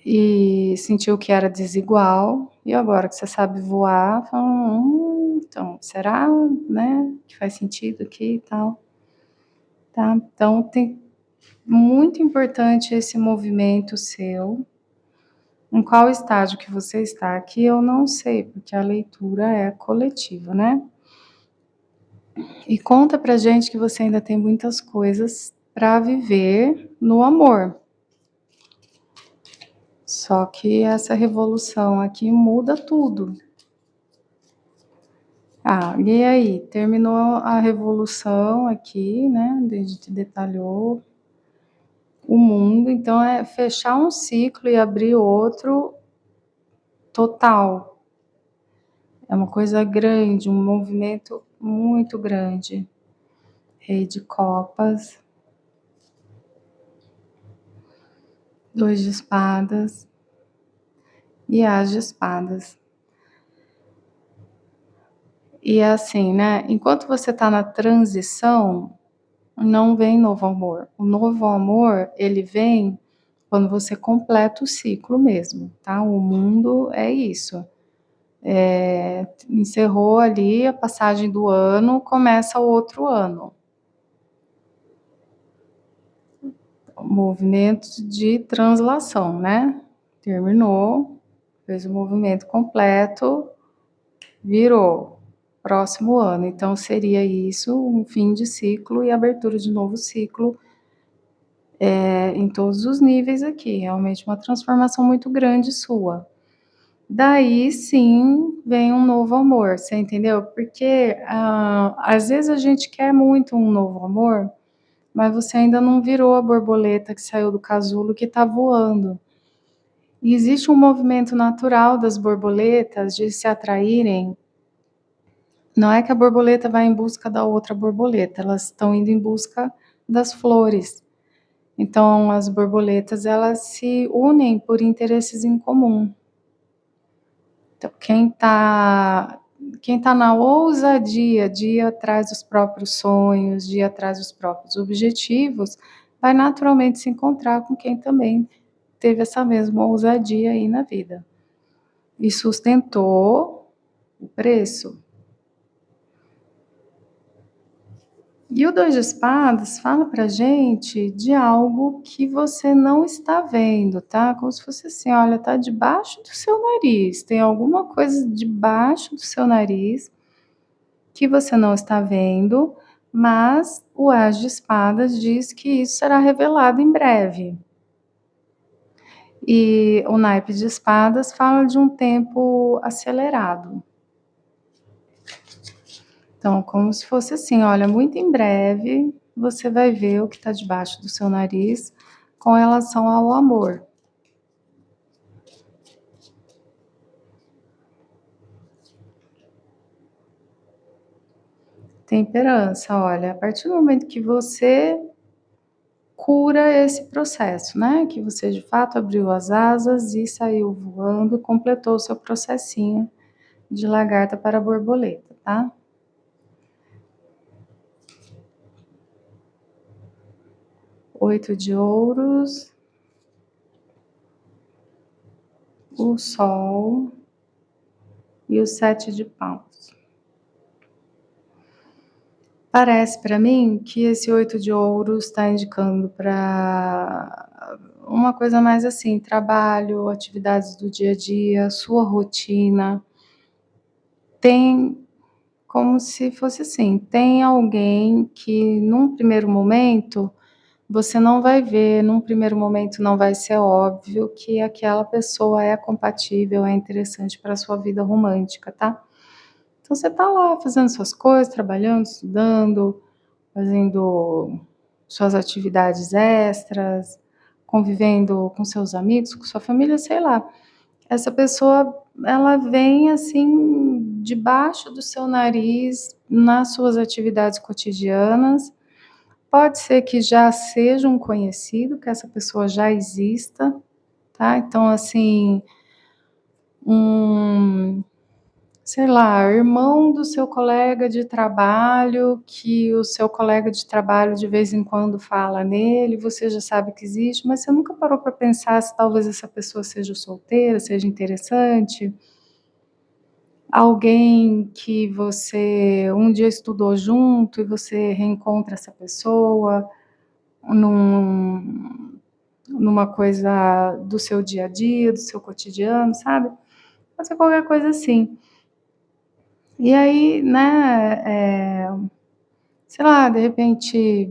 Speaker 1: e sentiu que era desigual, e agora que você sabe voar, fala: então, será, né, que faz sentido aqui e tal", tá. Então tem muito importante esse movimento seu. Em qual estágio que você está aqui eu não sei, porque a leitura é coletiva, né. E conta pra gente que você ainda tem muitas coisas para viver no amor. Só que essa revolução aqui muda tudo. Ah, e aí, terminou a revolução aqui, né, a gente detalhou o mundo, então é fechar um ciclo e abrir outro total. É uma coisa grande, um movimento muito grande. Rei de copas, 2 de espadas e as de espadas. E é assim, né, enquanto você está na transição, não vem novo amor. O novo amor, ele vem quando você completa o ciclo mesmo, tá. O mundo é isso, encerrou ali a passagem do ano, começa o outro ano. Movimento de translação, né. Terminou, fez o movimento completo, virou, próximo ano. Então seria isso, um fim de ciclo e abertura de novo ciclo, em todos os níveis aqui, realmente uma transformação muito grande sua. Daí sim, vem um novo amor, você entendeu? Porque, às vezes a gente quer muito um novo amor, mas você ainda não virou a borboleta que saiu do casulo que está voando. E existe um movimento natural das borboletas de se atraírem. Não é que a borboleta vai em busca da outra borboleta, elas estão indo em busca das flores. Então, as borboletas, elas se unem por interesses em comum. Então, quem tá na ousadia de ir atrás dos próprios sonhos, de ir atrás dos próprios objetivos, vai naturalmente se encontrar com quem também teve essa mesma ousadia aí na vida e sustentou o preço. E o 2 de espadas fala pra gente de algo que você não está vendo, tá? Como se fosse assim, olha, tá debaixo do seu nariz, tem alguma coisa debaixo do seu nariz que você não está vendo, mas o As de espadas diz que isso será revelado em breve. E o naipe de espadas fala de um tempo acelerado. Então, como se fosse assim, olha, muito em breve você vai ver o que está debaixo do seu nariz com relação ao amor. Temperança, olha, a partir do momento que você cura esse processo, né, que você de fato abriu as asas e saiu voando, completou o seu processinho de lagarta para borboleta, tá? 8 de ouros, o sol e o 7 de paus. Parece para mim que esse 8 de ouros está indicando para uma coisa mais assim, trabalho, atividades do dia a dia, sua rotina. Tem como se fosse assim, tem alguém que num primeiro momento você não vai ver, num primeiro momento não vai ser óbvio que aquela pessoa é compatível, é interessante para a sua vida romântica, tá? Então você tá lá fazendo suas coisas, trabalhando, estudando, fazendo suas atividades extras, convivendo com seus amigos, com sua família, sei lá. Essa pessoa, ela vem assim debaixo do seu nariz nas suas atividades cotidianas. Pode ser que já seja um conhecido, que essa pessoa já exista, tá? Então, assim, um sei lá, irmão do seu colega de trabalho, que o seu colega de trabalho de vez em quando fala nele, você já sabe que existe, mas você nunca parou para pensar se talvez essa pessoa seja solteira, seja interessante. Alguém que você um dia estudou junto e você reencontra essa pessoa num, numa coisa do seu dia a dia, do seu cotidiano, sabe? Pode ser qualquer coisa assim. E aí, né, sei lá, de repente,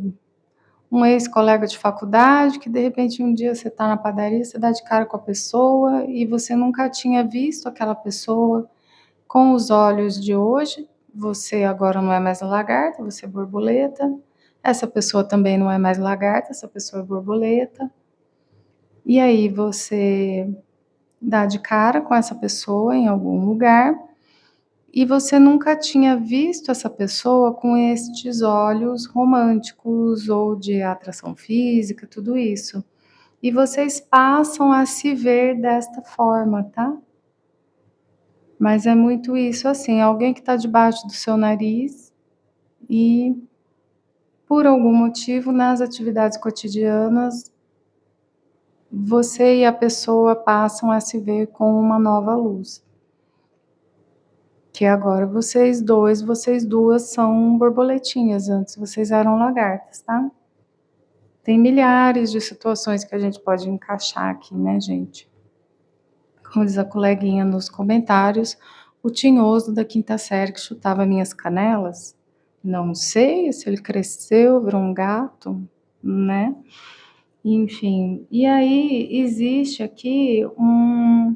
Speaker 1: um ex-colega de faculdade que de repente um dia você está na padaria, você dá de cara com a pessoa e você nunca tinha visto aquela pessoa com os olhos de hoje, você agora não é mais lagarta, você é borboleta, essa pessoa também não é mais lagarta, essa pessoa é borboleta, e aí você dá de cara com essa pessoa em algum lugar. E você nunca tinha visto essa pessoa com estes olhos românticos ou de atração física, tudo isso. E vocês passam a se ver desta forma, tá? Mas é muito isso, assim, alguém que está debaixo do seu nariz e, por algum motivo, nas atividades cotidianas, você e a pessoa passam a se ver com uma nova luz. Que agora vocês duas são borboletinhas, antes vocês eram lagartas, tá? Tem milhares de situações que a gente pode encaixar aqui, né, gente? Como diz a coleguinha nos comentários, o tinhoso da quinta série que chutava minhas canelas, não sei se ele cresceu, virou um gato, né? Enfim, e aí existe aqui um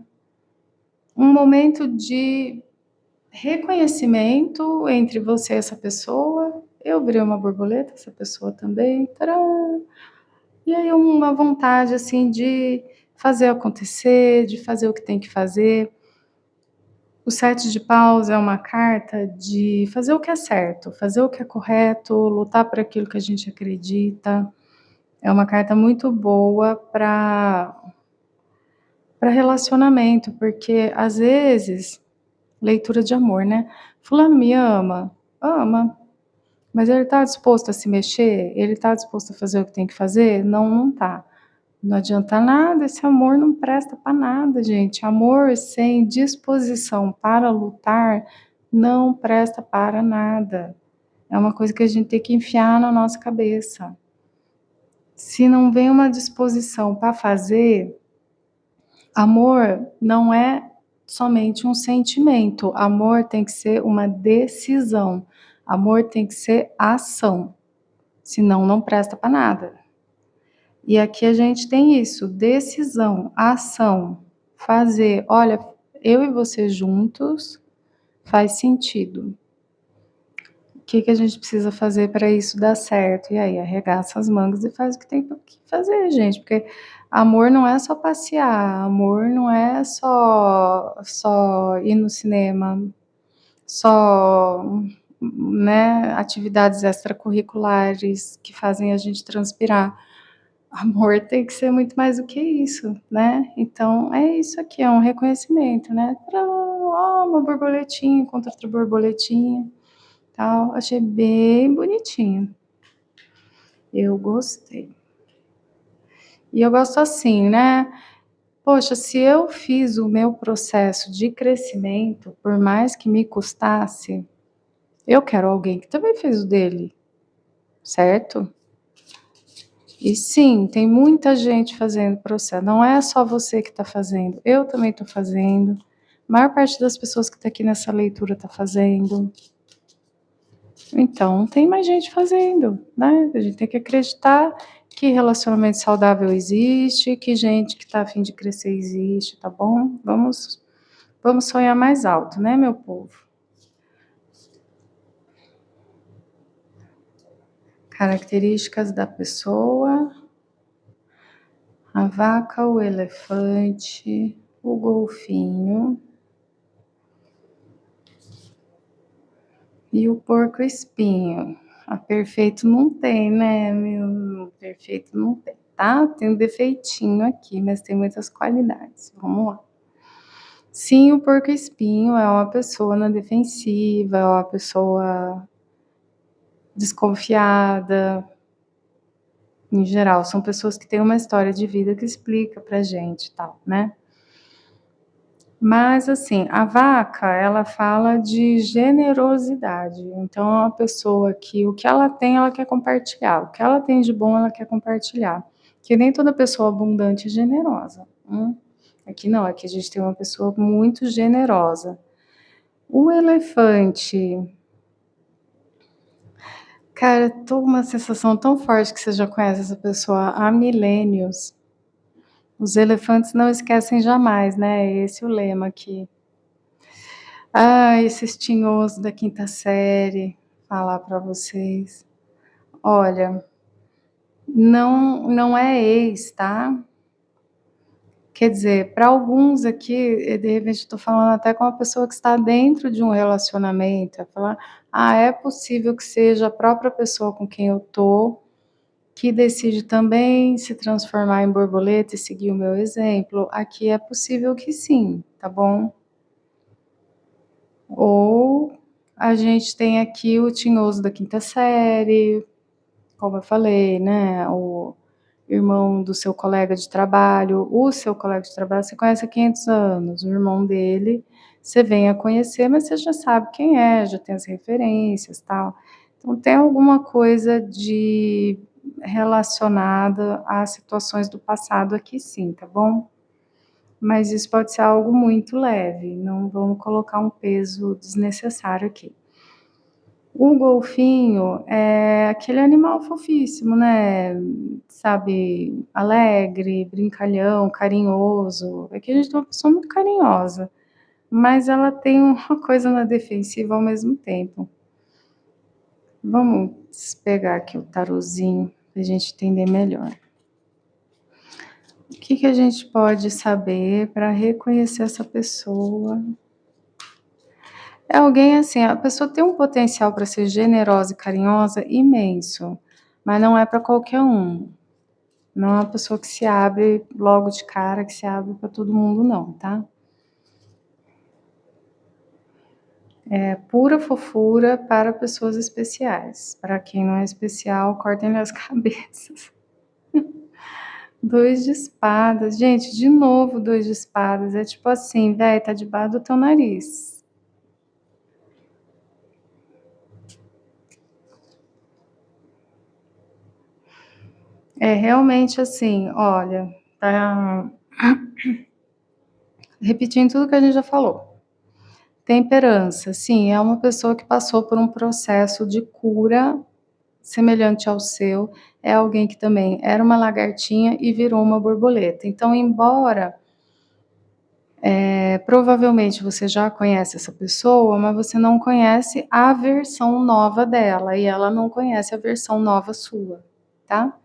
Speaker 1: momento de reconhecimento entre você e essa pessoa, eu virei uma borboleta, essa pessoa também, tarã. E aí uma vontade, assim, de fazer acontecer, de fazer o que tem que fazer. O 7 de paus é uma carta de fazer o que é certo, fazer o que é correto, lutar por aquilo que a gente acredita. É uma carta muito boa para relacionamento, porque às vezes, leitura de amor, né? Fulano me ama, ama, mas ele está disposto a se mexer? Ele está disposto a fazer o que tem que fazer? Não, não está. Não adianta nada, esse amor não presta para nada, gente. Amor sem disposição para lutar não presta para nada. É uma coisa que a gente tem que enfiar na nossa cabeça. Se não vem uma disposição para fazer, amor não é somente um sentimento. Amor tem que ser uma decisão. Amor tem que ser ação. Senão não presta para nada. E aqui a gente tem isso, decisão, ação, fazer. Olha, eu e você juntos faz sentido. O que a gente precisa fazer para isso dar certo? E aí, arregaça as mangas e faz o que tem que fazer, gente. Porque amor não é só passear, amor não é só ir no cinema, só, né, atividades extracurriculares que fazem a gente transpirar. Amor tem que ser muito mais do que isso, né? Então, é isso aqui, é um reconhecimento, né? Ó, uma borboletinha contra outra borboletinha, tal. Achei bem bonitinho. Eu gostei. E eu gosto assim, né? Poxa, se eu fiz o meu processo de crescimento, por mais que me custasse, eu quero alguém que também fez o dele, certo? E sim, tem muita gente fazendo processo, não é só você que está fazendo, eu também estou fazendo, a maior parte das pessoas que está aqui nessa leitura está fazendo. Então, tem mais gente fazendo, né? A gente tem que acreditar que relacionamento saudável existe, que gente que está a fim de crescer existe, tá bom? Vamos sonhar mais alto, né, meu povo? Características da pessoa: a vaca, o elefante, o golfinho e o porco-espinho. A perfeito não tem, né, meu? Perfeito não tem, tá? Tem um defeitinho aqui, mas tem muitas qualidades. Vamos lá. Sim, o porco-espinho é uma pessoa na defensiva, é uma pessoa desconfiada. Em geral, são pessoas que têm uma história de vida que explica pra gente e tal, né? Mas, assim, a vaca, ela fala de generosidade. Então, é uma pessoa que o que ela tem, ela quer compartilhar. O que ela tem de bom, ela quer compartilhar. Que nem toda pessoa abundante é generosa. Aqui não, aqui a gente tem uma pessoa muito generosa. O elefante, cara, tô com uma sensação tão forte que você já conhece essa pessoa há milênios. Os elefantes não esquecem jamais, né? Esse é o lema aqui. Ah, esses tinhosos da quinta série, falar para vocês. Olha, não é ex, tá? Quer dizer, para alguns aqui, de repente estou falando até com uma pessoa que está dentro de um relacionamento, falar, é possível que seja a própria pessoa com quem eu tô, que decide também se transformar em borboleta e seguir o meu exemplo. Aqui é possível que sim, tá bom? Ou a gente tem aqui o tinhoso da quinta série, como eu falei, né, o irmão do seu colega de trabalho, o seu colega de trabalho você conhece há 500 anos, o irmão dele você vem a conhecer, mas você já sabe quem é, já tem as referências, tal. Então tem alguma coisa de relacionada a situações do passado aqui sim, tá bom? Mas isso pode ser algo muito leve, não vamos colocar um peso desnecessário aqui. O golfinho é aquele animal fofíssimo, né, sabe, alegre, brincalhão, carinhoso. Aqui a gente tem uma pessoa muito carinhosa, mas ela tem uma coisa na defensiva ao mesmo tempo. Vamos pegar aqui o tarozinho para a gente entender melhor. O que a gente pode saber para reconhecer essa pessoa? É alguém assim, a pessoa tem um potencial para ser generosa e carinhosa imenso, mas não é para qualquer um. Não é uma pessoa que se abre logo de cara, que se abre para todo mundo não, tá? É pura fofura para pessoas especiais. Para quem não é especial, cortem-lhe as cabeças. 2 de espadas. Gente, de novo 2 de espadas. É tipo assim, véi, tá debaixo do teu nariz. É realmente assim, olha, tá repetindo tudo que a gente já falou. Temperança, sim, é uma pessoa que passou por um processo de cura semelhante ao seu, é alguém que também era uma lagartinha e virou uma borboleta. Então, embora provavelmente você já conhece essa pessoa, mas você não conhece a versão nova dela e ela não conhece a versão nova sua, tá?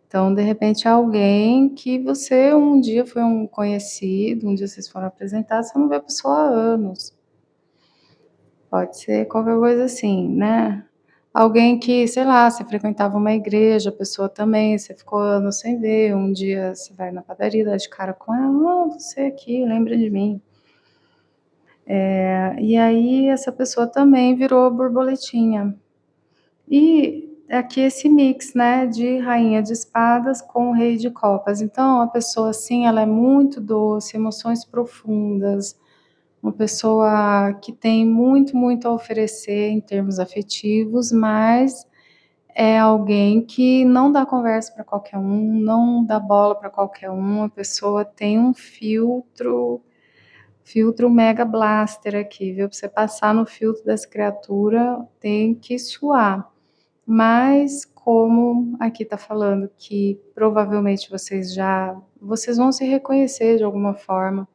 Speaker 1: Então, de repente, é alguém que você um dia foi um conhecido, um dia vocês foram apresentados, você não vê a pessoa há anos. Pode ser qualquer coisa assim, né? Alguém que, sei lá, você frequentava uma igreja, a pessoa também, você ficou anos sem ver, um dia você vai na padaria, dá de cara com ela, você aqui, lembra de mim. E aí essa pessoa também virou borboletinha. E aqui esse mix, né, de rainha de espadas com rei de copas. Então a pessoa assim, ela é muito doce, emoções profundas, uma pessoa que tem muito, muito a oferecer em termos afetivos, mas é alguém que não dá conversa para qualquer um, não dá bola para qualquer um, a pessoa tem um filtro mega blaster aqui, viu? Pra você passar no filtro dessa criatura, tem que suar. Mas como aqui tá falando que provavelmente vocês vão se reconhecer de alguma forma,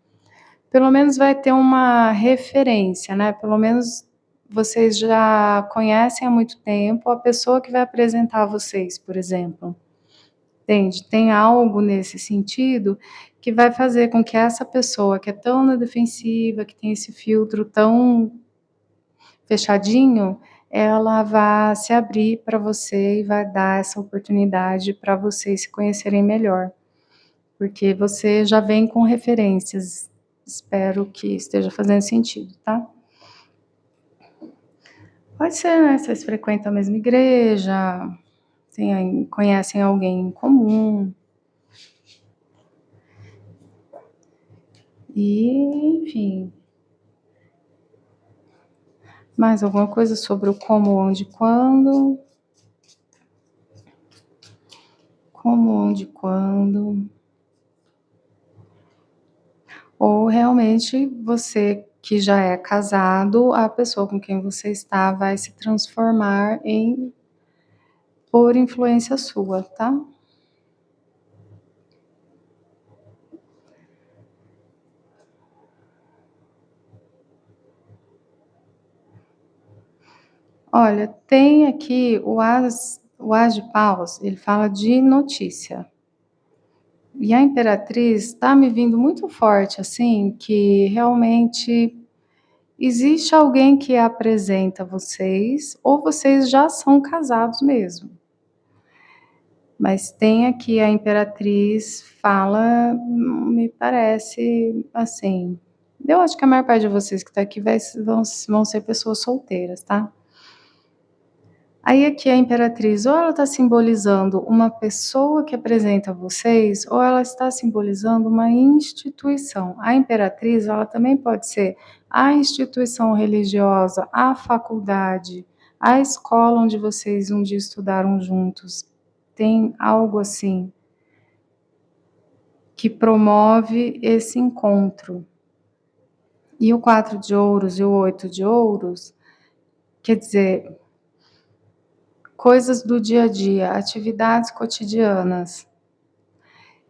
Speaker 1: pelo menos vai ter uma referência, né? Pelo menos vocês já conhecem há muito tempo a pessoa que vai apresentar vocês, por exemplo. Entende? Tem algo nesse sentido que vai fazer com que essa pessoa que é tão na defensiva, que tem esse filtro tão fechadinho, ela vá se abrir para você e vai dar essa oportunidade para vocês se conhecerem melhor, porque você já vem com referências. Espero que esteja fazendo sentido, tá? Pode ser, né? Vocês frequentam a mesma igreja, conhecem alguém em comum. E, enfim. Mais alguma coisa sobre o como, onde, quando? Como, onde, quando? Ou realmente você que já é casado, a pessoa com quem você está vai se transformar em por influência sua, tá? Olha, tem aqui o as de paus, ele fala de notícia. E a imperatriz está me vindo muito forte, assim, que realmente existe alguém que apresenta vocês, ou vocês já são casados mesmo. Mas tem aqui a imperatriz fala, me parece, assim, eu acho que a maior parte de vocês que está aqui vão ser pessoas solteiras, tá? Aí aqui a imperatriz, ou ela está simbolizando uma pessoa que apresenta vocês, ou ela está simbolizando uma instituição. A imperatriz, ela também pode ser a instituição religiosa, a faculdade, a escola onde vocês um dia estudaram juntos. Tem algo assim que promove esse encontro. E o 4 de ouros e o 8 de ouros, quer dizer, coisas do dia a dia, atividades cotidianas.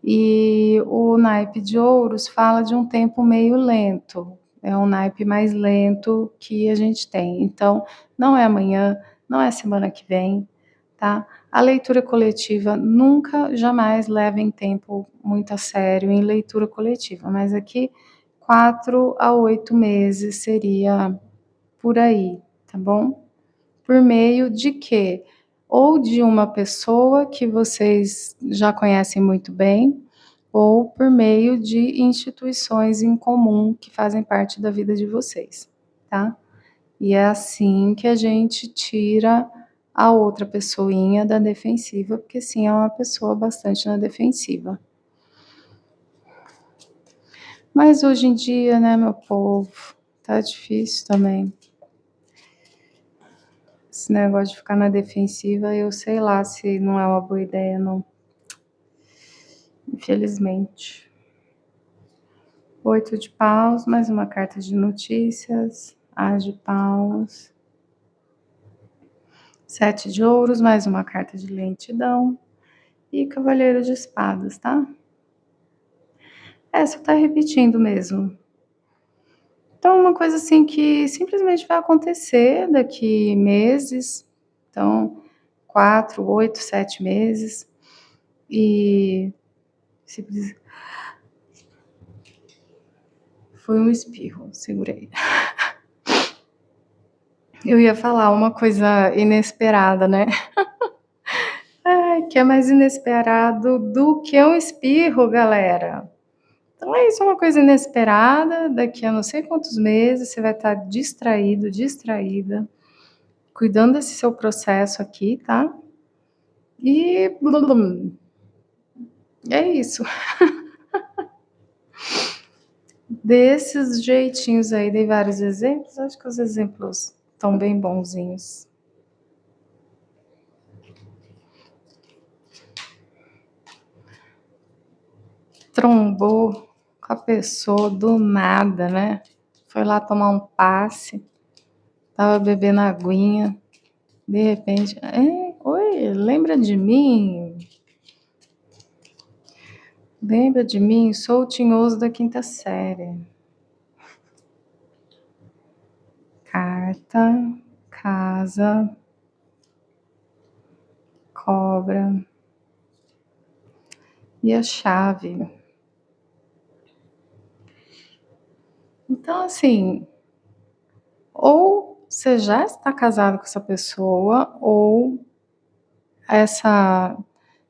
Speaker 1: E o naipe de ouros fala de um tempo meio lento, é um naipe mais lento que a gente tem. Então, não é amanhã, não é semana que vem, tá? A leitura coletiva nunca, jamais levem tempo muito a sério em leitura coletiva, mas aqui 4 a 8 meses seria por aí, tá bom? Por meio de quê? Ou de uma pessoa que vocês já conhecem muito bem, ou por meio de instituições em comum que fazem parte da vida de vocês, tá? E é assim que a gente tira a outra pessoinha da defensiva, porque sim, é uma pessoa bastante na defensiva. Mas hoje em dia, né, meu povo, tá difícil também. Esse negócio de ficar na defensiva, eu sei lá se não é uma boa ideia, não. Infelizmente. 8 de paus, mais uma carta de notícias. As de paus. 7 de ouros, mais uma carta de lentidão. E cavaleiro de espadas, tá? Só tá repetindo mesmo. Então, uma coisa assim que simplesmente vai acontecer daqui meses. Então, 4, 8, 7 meses. E foi um espirro, segurei. Eu ia falar uma coisa inesperada, né? Ai, que é mais inesperado do que um espirro, galera. Então é isso, é uma coisa inesperada. Daqui a não sei quantos meses você vai estar distraído, distraída, cuidando desse seu processo aqui, tá? E é isso. Desses jeitinhos aí, dei vários exemplos. Acho que os exemplos estão bem bonzinhos. Trombou com a pessoa do nada, né? Foi lá tomar um passe, tava bebendo aguinha, de repente, oi, lembra de mim? Lembra de mim? Sou o tinhoso da quinta série. Carta, casa, cobra e a chave. Então, assim, ou você já está casado com essa pessoa, ou essa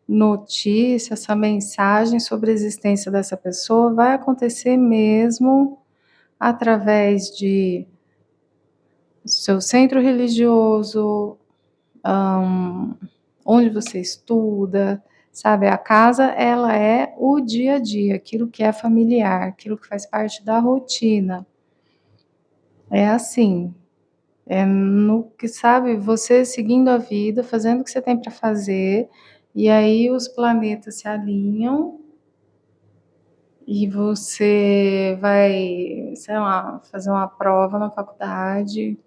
Speaker 1: notícia, essa mensagem sobre a existência dessa pessoa vai acontecer mesmo através de seu centro religioso, onde você estuda, sabe? A casa, ela é o dia a dia, aquilo que é familiar, aquilo que faz parte da rotina. É assim, é no que, sabe, você seguindo a vida, fazendo o que você tem para fazer, e aí os planetas se alinham e você vai, sei lá, fazer uma prova na faculdade,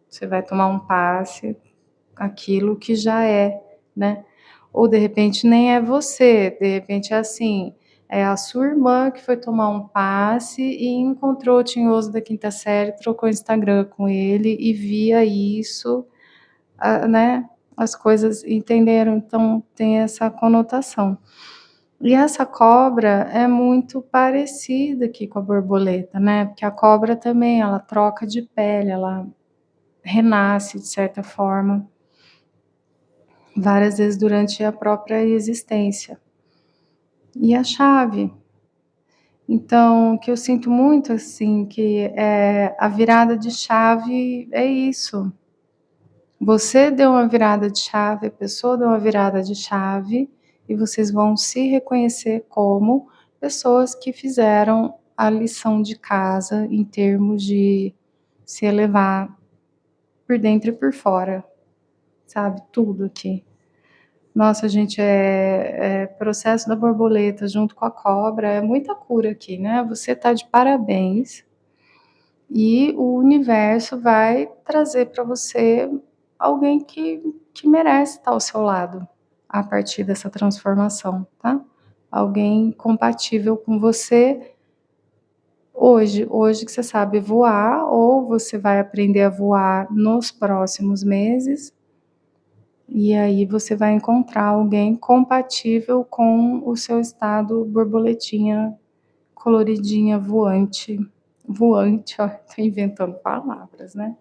Speaker 1: você vai tomar um passe, aquilo que já é, né? Ou de repente nem é você, de repente é assim, é a sua irmã que foi tomar um passe e encontrou o tinhoso da quinta série, trocou Instagram com ele e via isso, né? As coisas entenderam, então tem essa conotação. E essa cobra é muito parecida aqui com a borboleta, né? Porque a cobra também, ela troca de pele, ela renasce de certa forma, várias vezes durante a própria existência. E a chave, então, que eu sinto muito, assim, que a virada de chave é isso. Você deu uma virada de chave, a pessoa deu uma virada de chave, e vocês vão se reconhecer como pessoas que fizeram a lição de casa em termos de se elevar por dentro e por fora, sabe? Tudo aqui. Nossa, gente, processo da borboleta junto com a cobra, é muita cura aqui, né? Você tá de parabéns e o universo vai trazer para você alguém que merece estar ao seu lado a partir dessa transformação, tá? Alguém compatível com você Hoje que você sabe voar, ou você vai aprender a voar nos próximos meses, e aí você vai encontrar alguém compatível com o seu estado borboletinha coloridinha voante. Voante, ó, tô inventando palavras, né.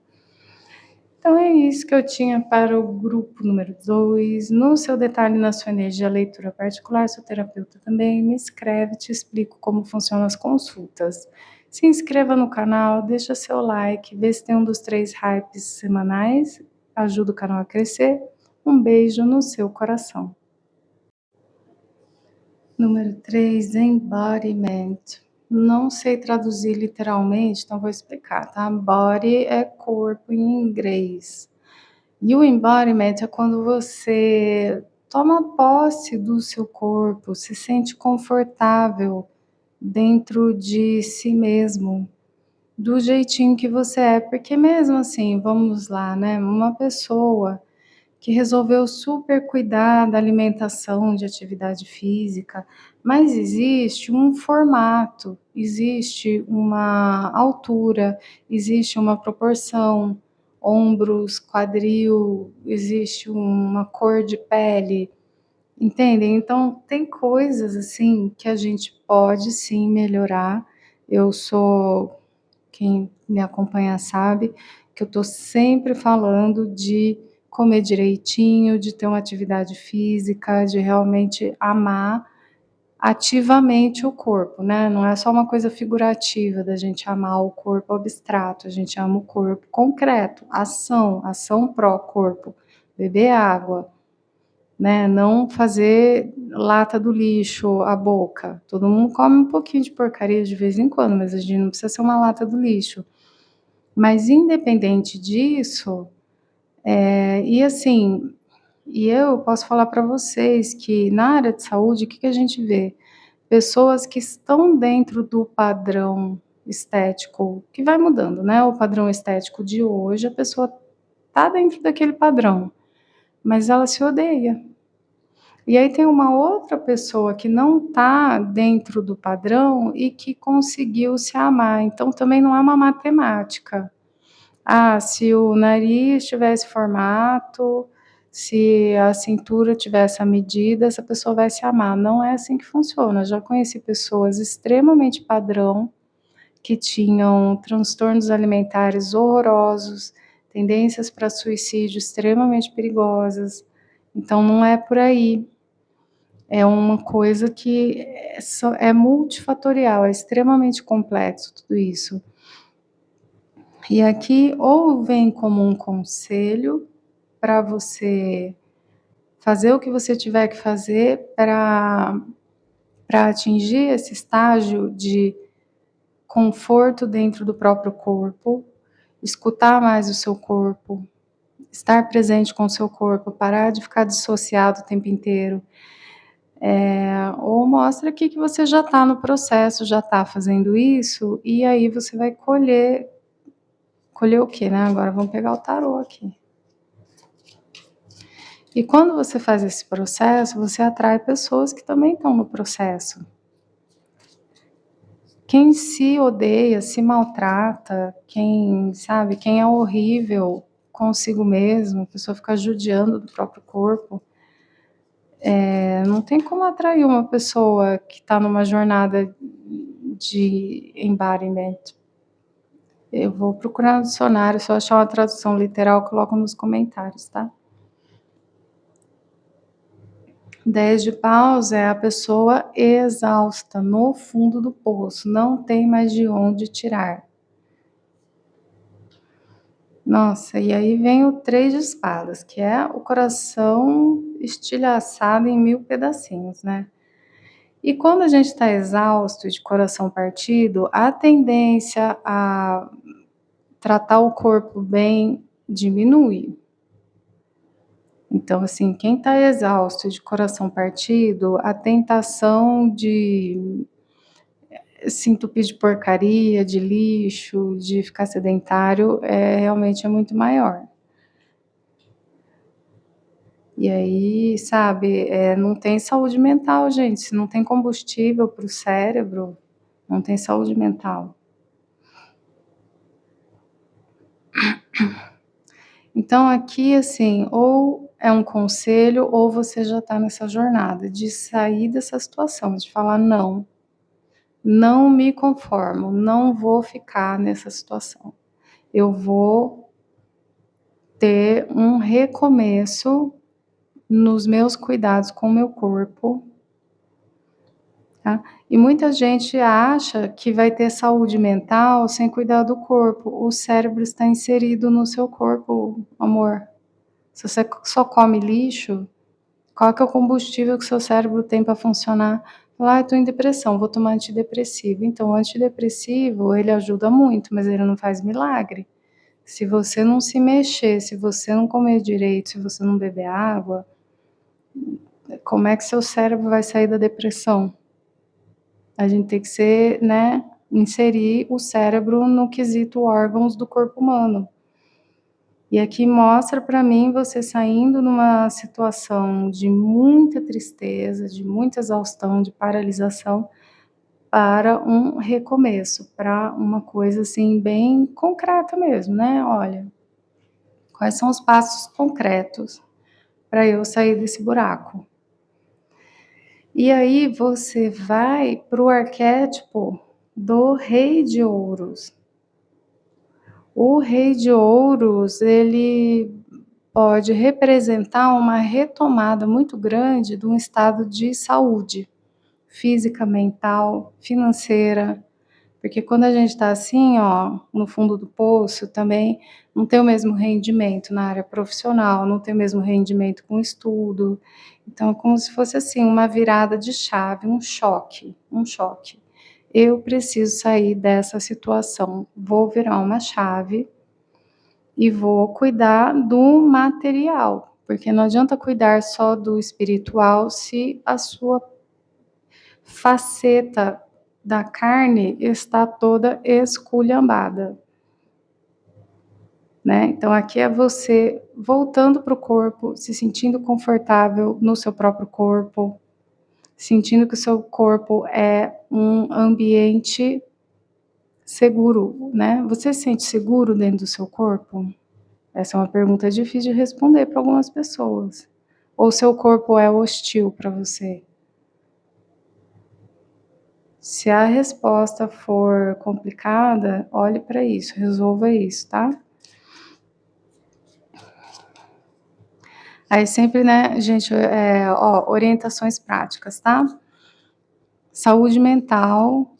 Speaker 1: Então é isso que eu tinha para o grupo número 2. No seu detalhe, na sua energia, leitura particular, sou terapeuta também, me escreve, te explico como funcionam as consultas. Se inscreva no canal, deixa seu like, vê se tem um dos 3 hypes semanais, ajuda o canal a crescer. Um beijo no seu coração. Número 3, embodiment. Não sei traduzir literalmente, então vou explicar, tá? Body é corpo em inglês. E o embodiment é quando você toma posse do seu corpo, se sente confortável dentro de si mesmo, do jeitinho que você é. Porque mesmo assim, vamos lá, né, uma pessoa que resolveu super cuidar da alimentação, de atividade física, mas existe um formato, existe uma altura, existe uma proporção, ombros, quadril, existe uma cor de pele, entendem? Então tem coisas assim que a gente pode sim melhorar. Eu sou Quem me acompanha sabe que eu estou sempre falando de comer direitinho, de ter uma atividade física, de realmente amar ativamente o corpo, né, não é só uma coisa figurativa da gente amar o corpo abstrato, a gente ama o corpo concreto, ação pró corpo, beber água, né, não fazer lata do lixo a boca. Todo mundo come um pouquinho de porcaria de vez em quando, mas a gente não precisa ser uma lata do lixo. Mas independente disso, e assim, e eu posso falar para vocês que na área de saúde, o que que a gente vê? Pessoas que estão dentro do padrão estético, que vai mudando, né, o padrão estético de hoje, a pessoa tá dentro daquele padrão, mas ela se odeia. E aí tem uma outra pessoa que não tá dentro do padrão e que conseguiu se amar, então também não é uma matemática. Ah, se o nariz tivesse formato, se a cintura tivesse a medida, essa pessoa vai se amar. Não é assim que funciona. Já conheci pessoas extremamente padrão, que tinham transtornos alimentares horrorosos, tendências para suicídio extremamente perigosas. Então não é por aí. É uma coisa que é multifatorial, é extremamente complexo tudo isso. E aqui ou vem como um conselho para você fazer o que você tiver que fazer para atingir esse estágio de conforto dentro do próprio corpo, escutar mais o seu corpo, estar presente com o seu corpo, parar de ficar dissociado o tempo inteiro. Ou mostra aqui que você já está no processo, já está fazendo isso, e aí você vai colher o quê, né? Agora vamos pegar o tarô aqui. E quando você faz esse processo, você atrai pessoas que também estão no processo. Quem se odeia, se maltrata, quem é horrível consigo mesmo, a pessoa fica judiando do próprio corpo, não tem como atrair uma pessoa que está numa jornada de embodiment. Eu vou procurar no dicionário, se eu achar uma tradução literal, coloco nos comentários, tá? 10 de paus é a pessoa exausta, no fundo do poço, não tem mais de onde tirar. Nossa, e aí vem o 3 de espadas, que é o coração estilhaçado em 1000 pedacinhos, né. E quando a gente está exausto, de coração partido, a tendência a tratar o corpo bem diminui. Então, assim, quem está exausto, de coração partido, a tentação de se entupir de porcaria, de lixo, de ficar sedentário, realmente é muito maior. E aí, sabe, não tem saúde mental, gente, se não tem combustível para o cérebro, não tem saúde mental. Então aqui, assim, ou é um conselho ou você já está nessa jornada de sair dessa situação, de falar: "Não, não me conformo, não vou ficar nessa situação. Eu vou ter um recomeço nos meus cuidados com o meu corpo", tá. E muita gente acha que vai ter saúde mental sem cuidar do corpo. O cérebro está inserido no seu corpo, amor. Se você só come lixo, qual que é o combustível que o seu cérebro tem para funcionar? Falar: "Ah, estou em depressão, vou tomar antidepressivo". Então o antidepressivo, ele ajuda muito, mas ele não faz milagre. Se você não se mexer, se você não comer direito, se você não beber água, como é que seu cérebro vai sair da depressão? A gente tem que ser, né, inserir o cérebro no quesito órgãos do corpo humano. E aqui mostra para mim você saindo numa situação de muita tristeza, de muita exaustão, de paralisação, para um recomeço, para uma coisa, assim, bem concreta mesmo, né. "Olha, quais são os passos concretos para eu sair desse buraco?". E aí você vai para o arquétipo do Rei de Ouros. O Rei de Ouros, ele pode representar uma retomada muito grande de um estado de saúde física, mental, financeira, porque quando a gente está assim, ó, no fundo do poço, também não tem o mesmo rendimento na área profissional, não tem o mesmo rendimento com estudo. Então é como se fosse assim, uma virada de chave, um choque, um choque. Eu preciso sair dessa situação, vou virar uma chave e vou cuidar do material, porque não adianta cuidar só do espiritual se a sua faceta da carne está toda esculhambada, né. Então aqui é você voltando para o corpo, se sentindo confortável no seu próprio corpo, sentindo que o seu corpo é um ambiente seguro, né. Você se sente seguro dentro do seu corpo? Essa é uma pergunta difícil de responder para algumas pessoas. Ou seu corpo é hostil para você? Se a resposta for complicada, olhe para isso, resolva isso, tá? Aí sempre, né, gente, ó, orientações práticas, tá? Saúde mental,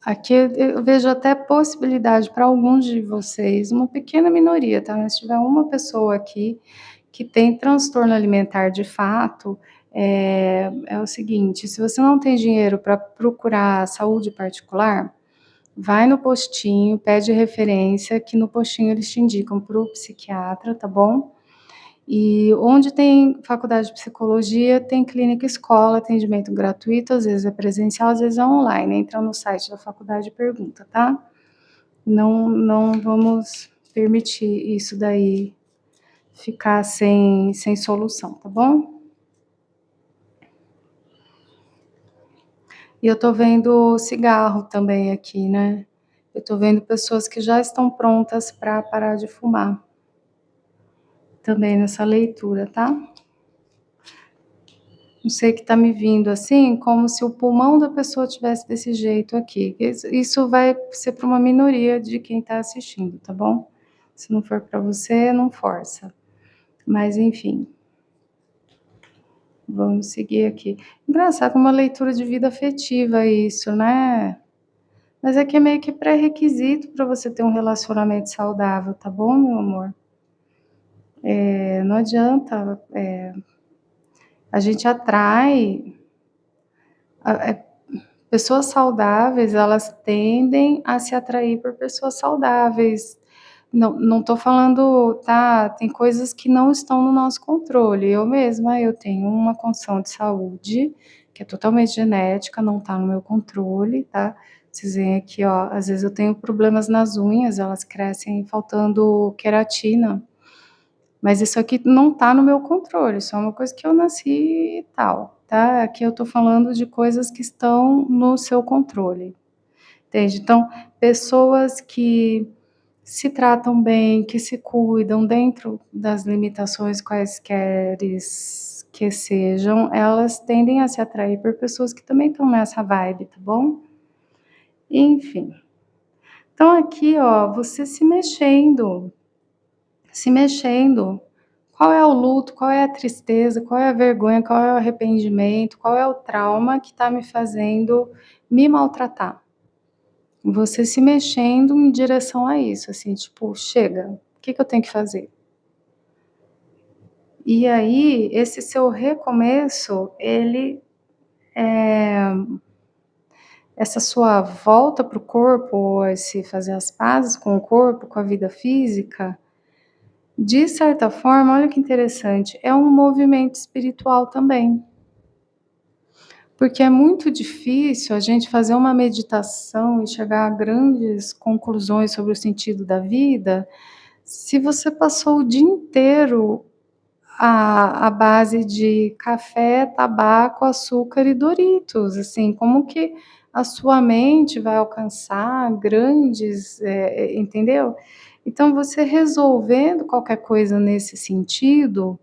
Speaker 1: aqui eu vejo até possibilidade para alguns de vocês, uma pequena minoria, tá? Mas se tiver uma pessoa aqui que tem transtorno alimentar de fato, é o seguinte: se você não tem dinheiro para procurar saúde particular, vai no postinho, pede referência, que no postinho eles te indicam para o psiquiatra, tá bom? E onde tem faculdade de psicologia, tem clínica escola, atendimento gratuito, às vezes é presencial, às vezes é online. Entra no site da faculdade e pergunta, tá? Não vamos permitir isso daí ficar sem solução, tá bom? E eu tô vendo cigarro também aqui, né. Eu tô vendo pessoas que já estão prontas para parar de fumar, também nessa leitura, tá. Não sei que tá me vindo, assim, como se o pulmão da pessoa tivesse desse jeito aqui. Isso vai ser para uma minoria de quem tá assistindo, tá bom. Se não for para você, não força. Mas enfim, vamos seguir aqui. Engraçado, uma leitura de vida afetiva isso, né. Mas é que é meio que pré-requisito para você ter um relacionamento saudável, tá bom, meu amor? Não adianta, a gente atrai a pessoas saudáveis, elas tendem a se atrair por pessoas saudáveis. Não tô falando, tá, tem coisas que não estão no nosso controle. Eu mesma, eu tenho uma condição de saúde que é totalmente genética, não tá no meu controle, tá. Vocês veem aqui, ó, às vezes eu tenho problemas nas unhas, elas crescem faltando queratina, mas isso aqui não tá no meu controle, isso é uma coisa que eu nasci e tal, tá. Aqui eu tô falando de coisas que estão no seu controle, entende. Então, pessoas que se tratam bem, que se cuidam dentro das limitações quaisqueres que sejam, elas tendem a se atrair por pessoas que também estão nessa vibe, tá bom? Enfim. Então aqui, ó, você se mexendo. Qual é o luto, qual é a tristeza, qual é a vergonha, qual é o arrependimento, qual é o trauma que está me fazendo me maltratar? Você se mexendo em direção a isso, assim, tipo, chega, o que eu tenho que fazer? E aí, esse seu recomeço, ele, essa sua volta para o corpo, ou esse fazer as pazes com o corpo, com a vida física, de certa forma, olha que interessante, é um movimento espiritual também. Porque é muito difícil a gente fazer uma meditação e chegar a grandes conclusões sobre o sentido da vida, se você passou o dia inteiro à base de café, tabaco, açúcar e Doritos, assim, como que a sua mente vai alcançar grandes, entendeu? Então você resolvendo qualquer coisa nesse sentido,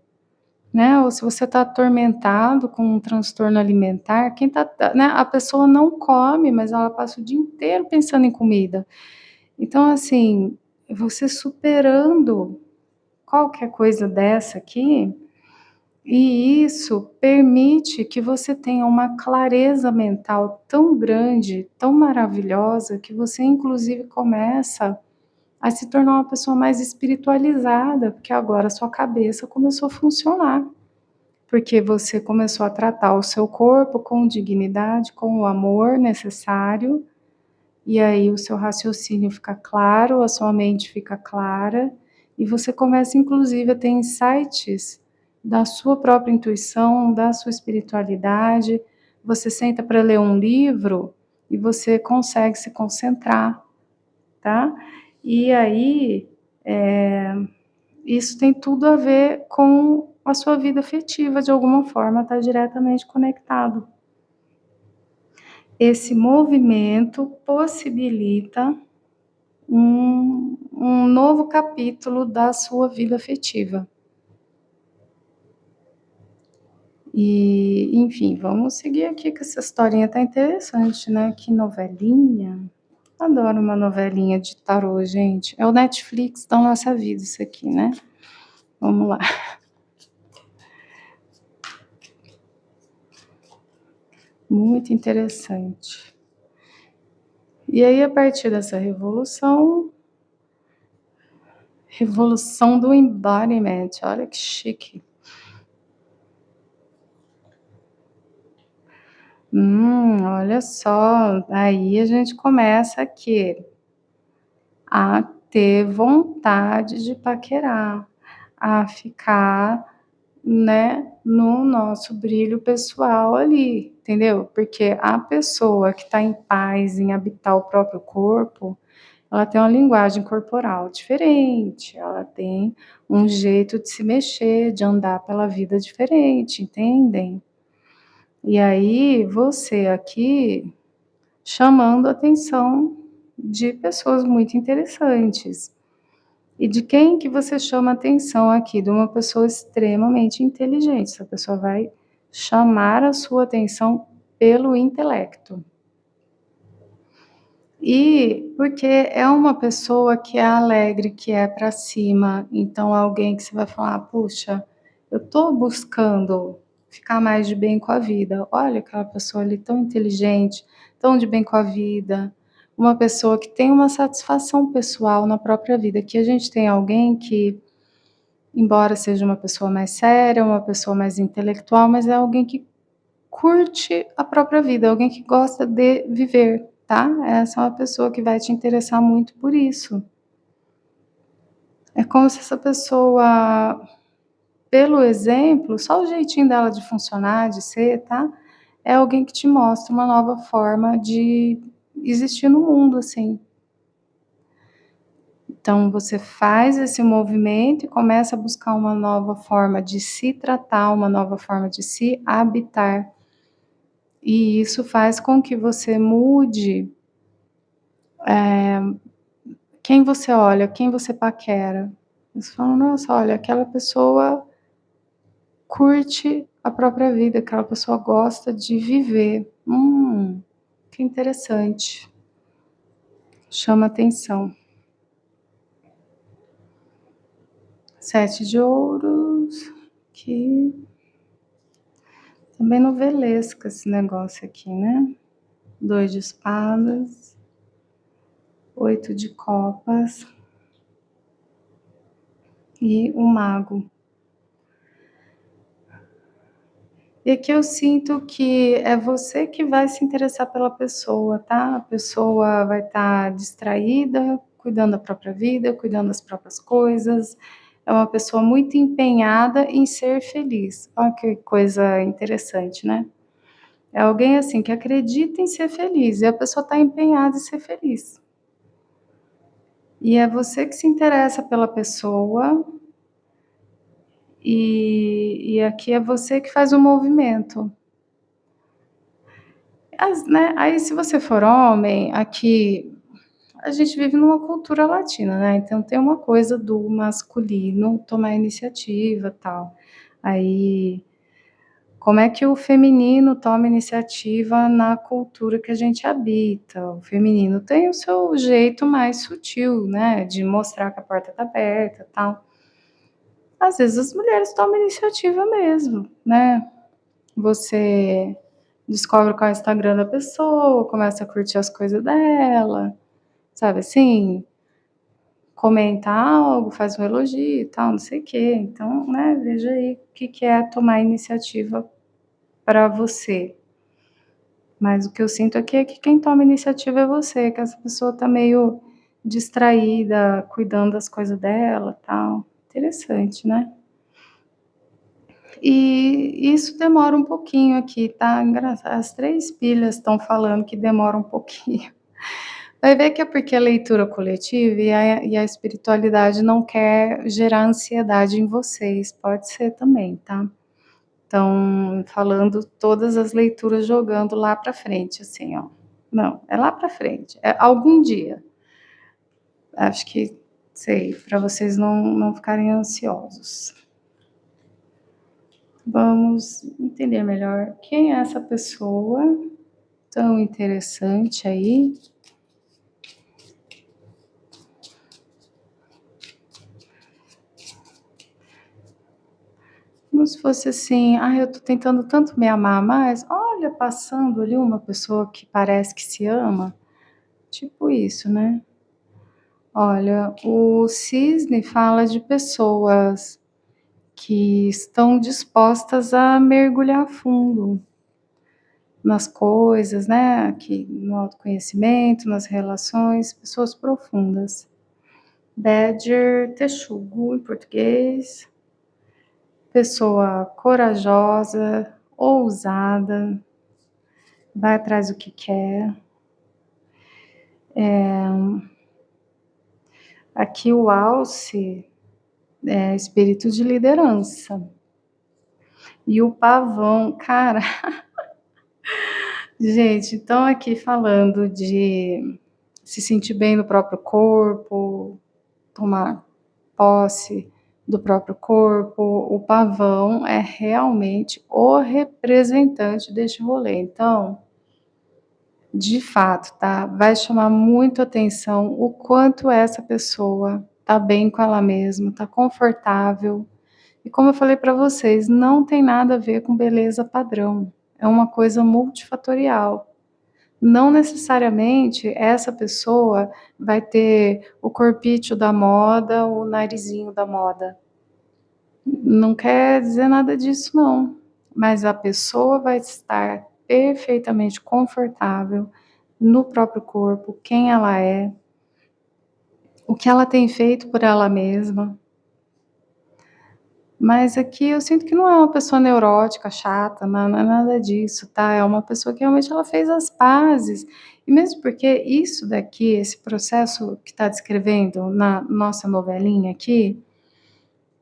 Speaker 1: né, ou se você está atormentado com um transtorno alimentar, quem né, a pessoa não come, mas ela passa o dia inteiro pensando em comida. Então, assim, você superando qualquer coisa dessa aqui, e isso permite que você tenha uma clareza mental tão grande, tão maravilhosa, que você inclusive começa a se tornar uma pessoa mais espiritualizada, porque agora a sua cabeça começou a funcionar. Porque você começou a tratar o seu corpo com dignidade, com o amor necessário, e aí o seu raciocínio fica claro, a sua mente fica clara, e você começa inclusive a ter insights da sua própria intuição, da sua espiritualidade. Você senta para ler um livro e você consegue se concentrar, tá? E aí, isso tem tudo a ver com a sua vida afetiva, de alguma forma, está diretamente conectado. Esse movimento possibilita um novo capítulo da sua vida afetiva. E, enfim, vamos seguir aqui, que essa historinha tá interessante, né? Que novelinha. Adoro uma novelinha de tarô, gente. É o Netflix da nossa vida, isso aqui, né? Vamos lá. Muito interessante. E aí, a partir dessa revolução do embodiment, olha que chique. Olha só, aí a gente começa aqui a ter vontade de paquerar, a ficar, né, no nosso brilho pessoal ali, entendeu? Porque a pessoa que está em paz em habitar o próprio corpo, ela tem uma linguagem corporal diferente, ela tem um jeito de se mexer, de andar pela vida diferente, entendem? E aí você aqui chamando a atenção de pessoas muito interessantes. E de quem que você chama a atenção aqui? De uma pessoa extremamente inteligente. Essa pessoa vai chamar a sua atenção pelo intelecto. E porque é uma pessoa que é alegre, que é para cima, então alguém que você vai falar: "Puxa, eu estou buscando ficar mais de bem com a vida. Olha aquela pessoa ali tão inteligente, tão de bem com a vida". Uma pessoa que tem uma satisfação pessoal na própria vida. Aqui a gente tem alguém que, embora seja uma pessoa mais séria, uma pessoa mais intelectual, mas é alguém que curte a própria vida, alguém que gosta de viver, tá? Essa é uma pessoa que vai te interessar muito por isso. É como se essa pessoa, pelo exemplo, só o jeitinho dela de funcionar, de ser, tá? É alguém que te mostra uma nova forma de existir no mundo, assim. Então você faz esse movimento e começa a buscar uma nova forma de se tratar, uma nova forma de se habitar. E isso faz com que você mude Quem você olha, quem você paquera. Você fala: "Nossa, olha, aquela pessoa curte a própria vida, aquela pessoa gosta de viver. Que interessante". Chama atenção. 7 de ouros, que também novelesco esse negócio aqui, né. 2 de espadas, 8 de copas e o mago. E aqui eu sinto que é você que vai se interessar pela pessoa, tá. A pessoa vai estar distraída, cuidando da própria vida, cuidando das próprias coisas. É uma pessoa muito empenhada em ser feliz. Olha que coisa interessante, né. É alguém, assim, que acredita em ser feliz e a pessoa está empenhada em ser feliz. E é você que se interessa pela pessoa, e aqui é você que faz o movimento. Né, aí se você for homem, aqui a gente vive numa cultura latina, né, então tem uma coisa do masculino tomar iniciativa, tal. Aí, como é que o feminino toma iniciativa na cultura que a gente habita? O feminino tem o seu jeito mais sutil, né, de mostrar que a porta está aberta, tal. Às vezes as mulheres tomam iniciativa mesmo, né. Você descobre qual é o Instagram da pessoa, começa a curtir as coisas dela, sabe assim, comenta algo, faz um elogio e tal, não sei o quê. Então, né, veja aí o que que é tomar iniciativa para você. Mas o que eu sinto aqui é que quem toma iniciativa é você, que essa pessoa tá meio distraída, cuidando das coisas dela, tal. Interessante, né. E isso demora um pouquinho aqui, tá, as 3 pilhas estão falando que demora um pouquinho. Vai ver que é porque a leitura coletiva e a espiritualidade não quer gerar ansiedade em vocês, pode ser também, tá. Então, falando todas as leituras jogando lá para frente, assim, ó. Não, é lá para frente, é algum dia. Acho que sei, para vocês não ficarem ansiosos. Vamos entender melhor quem é essa pessoa tão interessante aí. Como se fosse assim: "Ai, eu tô tentando tanto me amar mais, olha, passando ali uma pessoa que parece que se ama", tipo isso, né. Olha, o cisne fala de pessoas que estão dispostas a mergulhar fundo nas coisas, né, aqui no autoconhecimento, nas relações, pessoas profundas. Badger, texugo em português, pessoa corajosa, ousada, vai atrás do que quer. Aqui o alce é espírito de liderança. E o pavão, cara, gente, então aqui falando de se sentir bem no próprio corpo, tomar posse do próprio corpo, o pavão é realmente o representante deste rolê. Então, de fato, tá, vai chamar muito atenção o quanto essa pessoa tá bem com ela mesma, tá confortável. E como eu falei para vocês, não tem nada a ver com beleza padrão, é uma coisa multifatorial. Não necessariamente essa pessoa vai ter o corpício da moda, o narizinho da moda. Não quer dizer nada disso não, mas a pessoa vai estar perfeitamente confortável no próprio corpo, quem ela é, o que ela tem feito por ela mesma. Mas aqui eu sinto que não é uma pessoa neurótica, chata, não é nada disso, tá, é uma pessoa que realmente ela fez as pazes, e mesmo porque isso daqui, esse processo que está descrevendo na nossa novelinha aqui,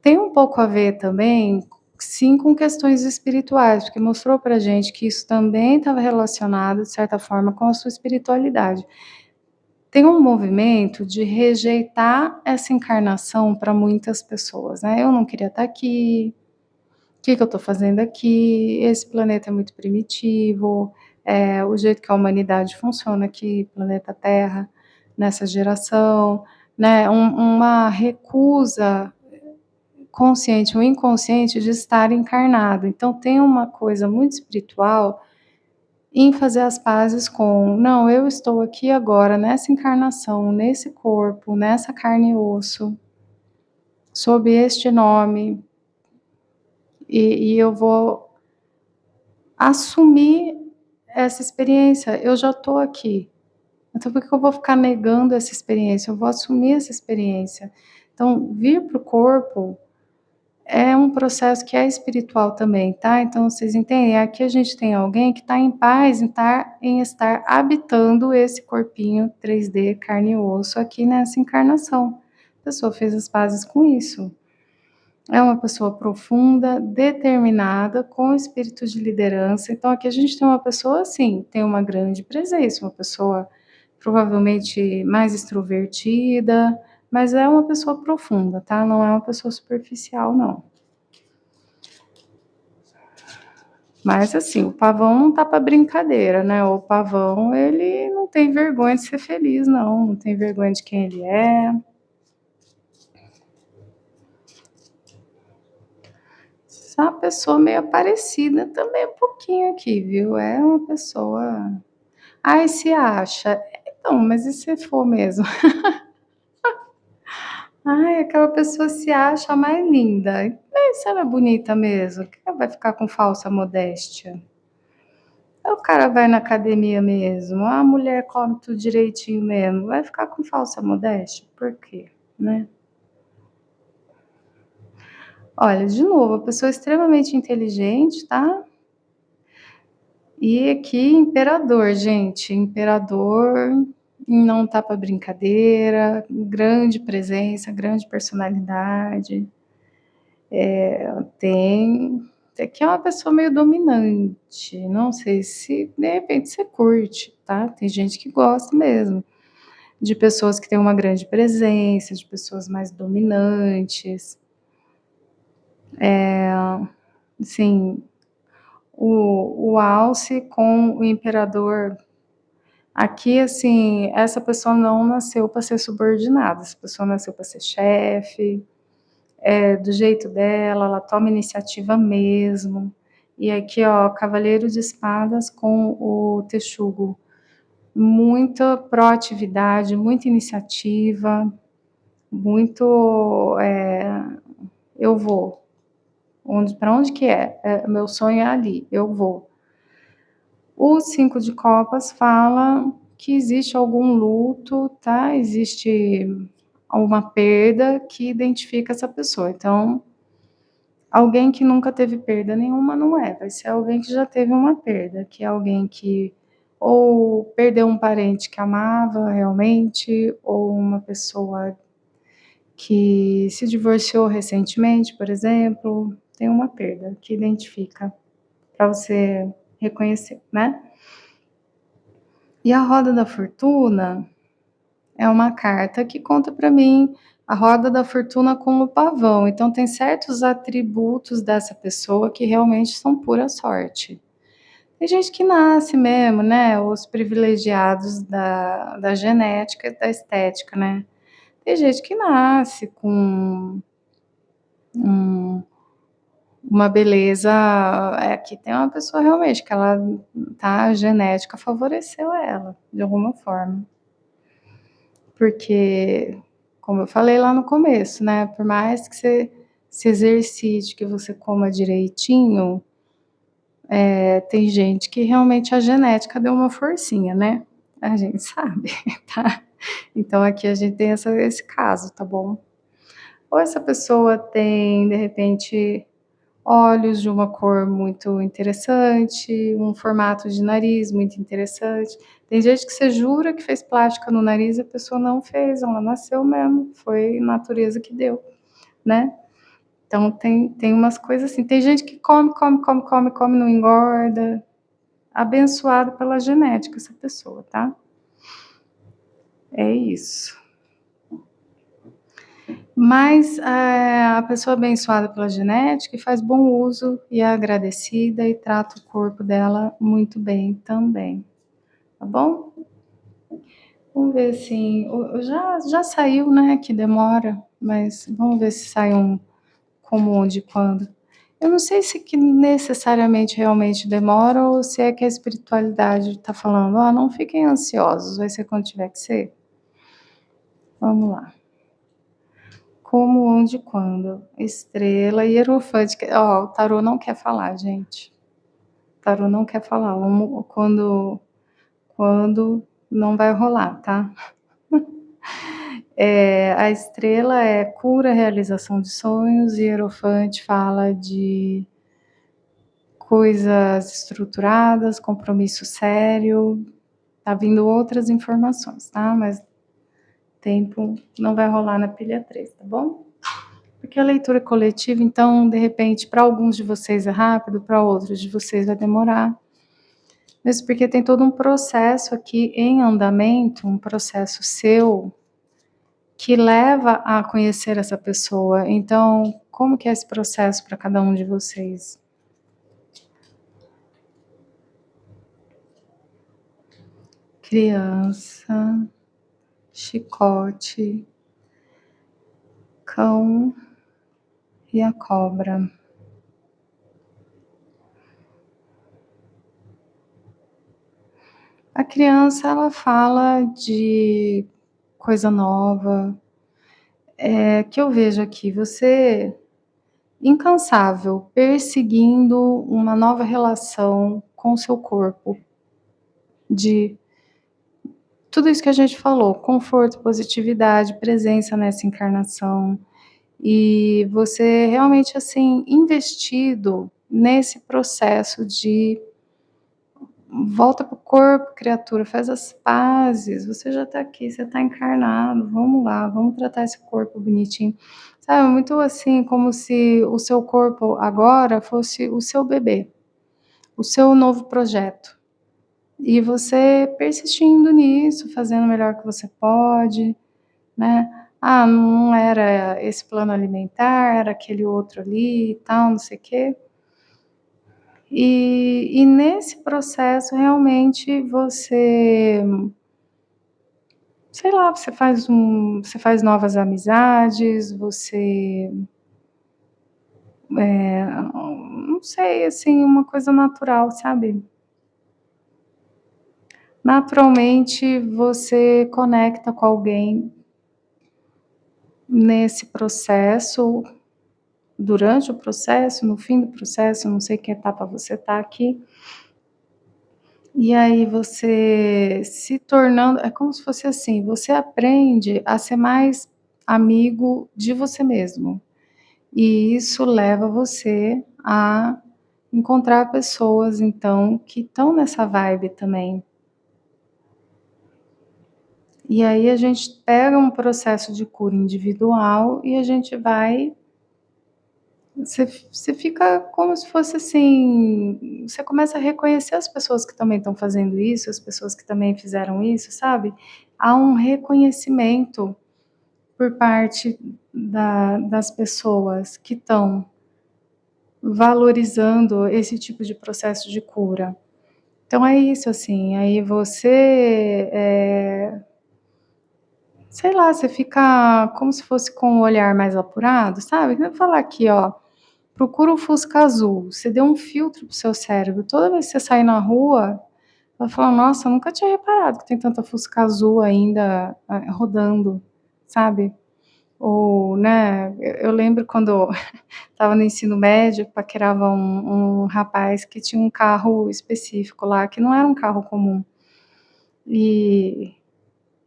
Speaker 1: tem um pouco a ver também, sim, com questões espirituais, porque mostrou pra gente que isso também estava relacionado, de certa forma, com a sua espiritualidade. tem um movimento de rejeitar essa encarnação para muitas pessoas, né, "Eu não queria estar aqui, que eu estou fazendo aqui? Esse planeta é muito primitivo, o jeito que a humanidade funciona aqui, planeta Terra, nessa geração", né, uma recusa consciente ou inconsciente de estar encarnado. Então tem uma coisa muito espiritual em fazer as pazes com: "Não, eu estou aqui agora nessa encarnação, nesse corpo, nessa carne e osso, sob este nome, e eu vou assumir essa experiência, eu já estou aqui, então por que eu vou ficar negando essa experiência? Eu vou assumir essa experiência". Então, vir para o corpo é um processo que é espiritual também, tá? Então vocês entendem? Aqui a gente tem alguém que está em paz em estar habitando esse corpinho 3D, carne e osso, aqui nessa encarnação. A pessoa fez as pazes com isso. É uma pessoa profunda, determinada, com espírito de liderança. Então aqui a gente tem uma pessoa assim, tem uma grande presença, uma pessoa provavelmente mais extrovertida, mas é uma pessoa profunda, tá? Não é uma pessoa superficial, não. Mas assim, o pavão não tá para brincadeira, né? O pavão, ele não tem vergonha de ser feliz, não tem vergonha de quem ele é. É uma pessoa meio parecida também um pouquinho aqui, viu? É uma pessoa. Ai, se acha. Então, mas e se for mesmo? Ai, aquela pessoa se acha a mais linda. E se ela é bonita mesmo? Que ela vai ficar com falsa modéstia? Aí o cara vai na academia mesmo, a mulher come tudo direitinho mesmo, vai ficar com falsa modéstia? Por quê, né? Olha, de novo, a pessoa é extremamente inteligente, tá? E aqui imperador, gente, imperador não tá para brincadeira, grande presença, grande personalidade, tem aqui é uma pessoa meio dominante, não sei se de repente você curte, tá? Tem gente que gosta mesmo de pessoas que têm uma grande presença, de pessoas mais dominantes. Assim, o alce com o imperador. Aqui, assim, essa pessoa não nasceu para ser subordinada, essa pessoa nasceu para ser chefe, do jeito dela, ela toma iniciativa mesmo. E aqui, ó, cavaleiro de espadas com o texugo, muita proatividade, muita iniciativa, muito, eu vou, para onde que é? Meu sonho é ali, eu vou. O 5 de copas fala que existe algum luto, tá, existe uma perda que identifica essa pessoa, então, alguém que nunca teve perda nenhuma não é, vai ser alguém que já teve uma perda, que é alguém que ou perdeu um parente que amava realmente, ou uma pessoa que se divorciou recentemente, por exemplo, tem uma perda que identifica, para você reconhecer, né. E a roda da fortuna é uma carta que conta para mim a roda da fortuna com o pavão, então tem certos atributos dessa pessoa que realmente são pura sorte. Tem gente que nasce mesmo, né, os privilegiados da genética e da estética, né. Tem gente que nasce com um uma beleza, aqui tem uma pessoa realmente que ela tá, a genética favoreceu ela, de alguma forma. Porque, como eu falei lá no começo, né, por mais que você se exercite, que você coma direitinho, tem gente que realmente a genética deu uma forcinha, né, a gente sabe, tá. Então aqui a gente tem esse caso, tá bom. Ou essa pessoa tem, de repente, olhos de uma cor muito interessante, um formato de nariz muito interessante. Tem gente que você jura que fez plástica no nariz e a pessoa não fez, ela nasceu mesmo, foi natureza que deu, né. Então tem umas coisas assim, tem gente que come, come, come, come, come, não engorda, abençoado pela genética essa pessoa, tá. É isso. Mas, a pessoa abençoada pela genética e faz bom uso e é agradecida e trata o corpo dela muito bem também, tá bom? Vamos ver assim, já saiu, né, que demora, mas vamos ver se sai um como, onde, quando. Eu não sei se que necessariamente realmente demora ou se é que a espiritualidade está falando: "Ó, não fiquem ansiosos, vai ser quando tiver que ser". Vamos lá. Como, onde, quando, estrela, hierofante, ó, o tarô não quer falar, gente. O tarô não quer falar, quando não vai rolar, tá. A estrela é cura, realização de sonhos, e hierofante fala de coisas estruturadas, compromisso sério, tá vindo outras informações, tá, mas tempo não vai rolar na pilha 3, tá bom? Porque a leitura é coletiva, então, de repente, para alguns de vocês é rápido, para outros de vocês vai demorar. Mesmo porque tem todo um processo aqui em andamento, um processo seu, que leva a conhecer essa pessoa. Então, como que é esse processo para cada um de vocês? Criança, chicote, cão e a cobra. A criança, ela fala de coisa nova, que eu vejo aqui, você incansável, perseguindo uma nova relação com o seu corpo, de tudo isso que a gente falou, conforto, positividade, presença nessa encarnação, e você realmente, assim, investido nesse processo de volta para o corpo, criatura, faz as pazes, você já está aqui, você está encarnado, vamos lá, vamos tratar esse corpo bonitinho. Sabe, muito assim, como se o seu corpo agora fosse o seu bebê, o seu novo projeto. E você persistindo nisso, fazendo o melhor que você pode, né? Ah, não era esse plano alimentar, era aquele outro ali e tal, não sei o quê. E nesse processo realmente você, sei lá, você faz novas amizades, você, não sei, assim, uma coisa natural, sabe. Naturalmente você conecta com alguém nesse processo, durante o processo, no fim do processo, não sei que etapa você está aqui. E aí você se tornando, é como se fosse assim, você aprende a ser mais amigo de você mesmo, e isso leva você a encontrar pessoas, então, que estão nessa vibe também. E aí a gente pega um processo de cura individual e a gente vai, você fica como se fosse assim, você começa a reconhecer as pessoas que também estão fazendo isso, as pessoas que também fizeram isso, sabe. Há um reconhecimento por parte das pessoas que estão valorizando esse tipo de processo de cura. Então é isso, assim, aí você, sei lá, você fica como se fosse com o olhar mais apurado, sabe. Que nem falar aqui, ó, procura o Fusca azul, você deu um filtro para o seu cérebro, toda vez que você sair na rua, vai falar: "Nossa, eu nunca tinha reparado que tem tanta Fusca azul ainda, rodando", sabe. Ou, né, eu lembro quando estava no ensino médio, paquerava um rapaz que tinha um carro específico lá, que não era um carro comum. E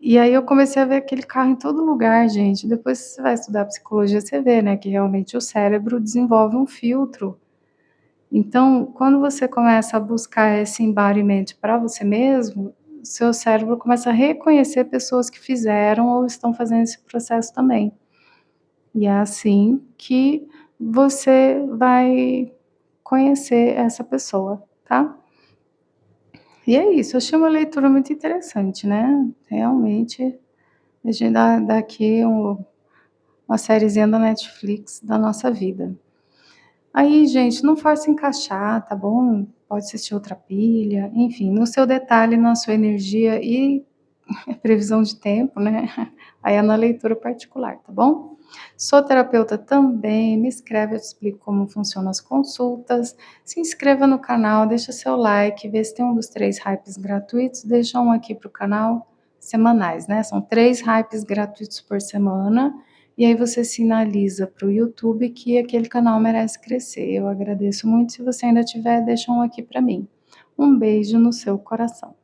Speaker 1: e aí eu comecei a ver aquele carro em todo lugar, gente. Depois você vai estudar psicologia, você vê, né, que realmente o cérebro desenvolve um filtro. Então, quando você começa a buscar esse embodiment para você mesmo, seu cérebro começa a reconhecer pessoas que fizeram ou estão fazendo esse processo também. E é assim que você vai conhecer essa pessoa, tá? E é isso, eu achei uma leitura muito interessante, né, realmente, Deixa eu dar aqui uma sériezinha da Netflix da nossa vida. Aí, gente, não força encaixar, tá bom? Pode assistir outra pilha, enfim, no seu detalhe, na sua energia e previsão de tempo, né, aí é na leitura particular, tá bom? Sou terapeuta também, me escreve, eu te explico como funcionam as consultas. Se inscreva no canal, deixa seu like, vê se tem um dos 3 hypes gratuitos, deixa um aqui para o canal, semanais, né, são 3 hypes gratuitos por semana, e aí você sinaliza para o YouTube que aquele canal merece crescer. Eu agradeço muito, se você ainda tiver, deixa um aqui para mim. Um beijo no seu coração.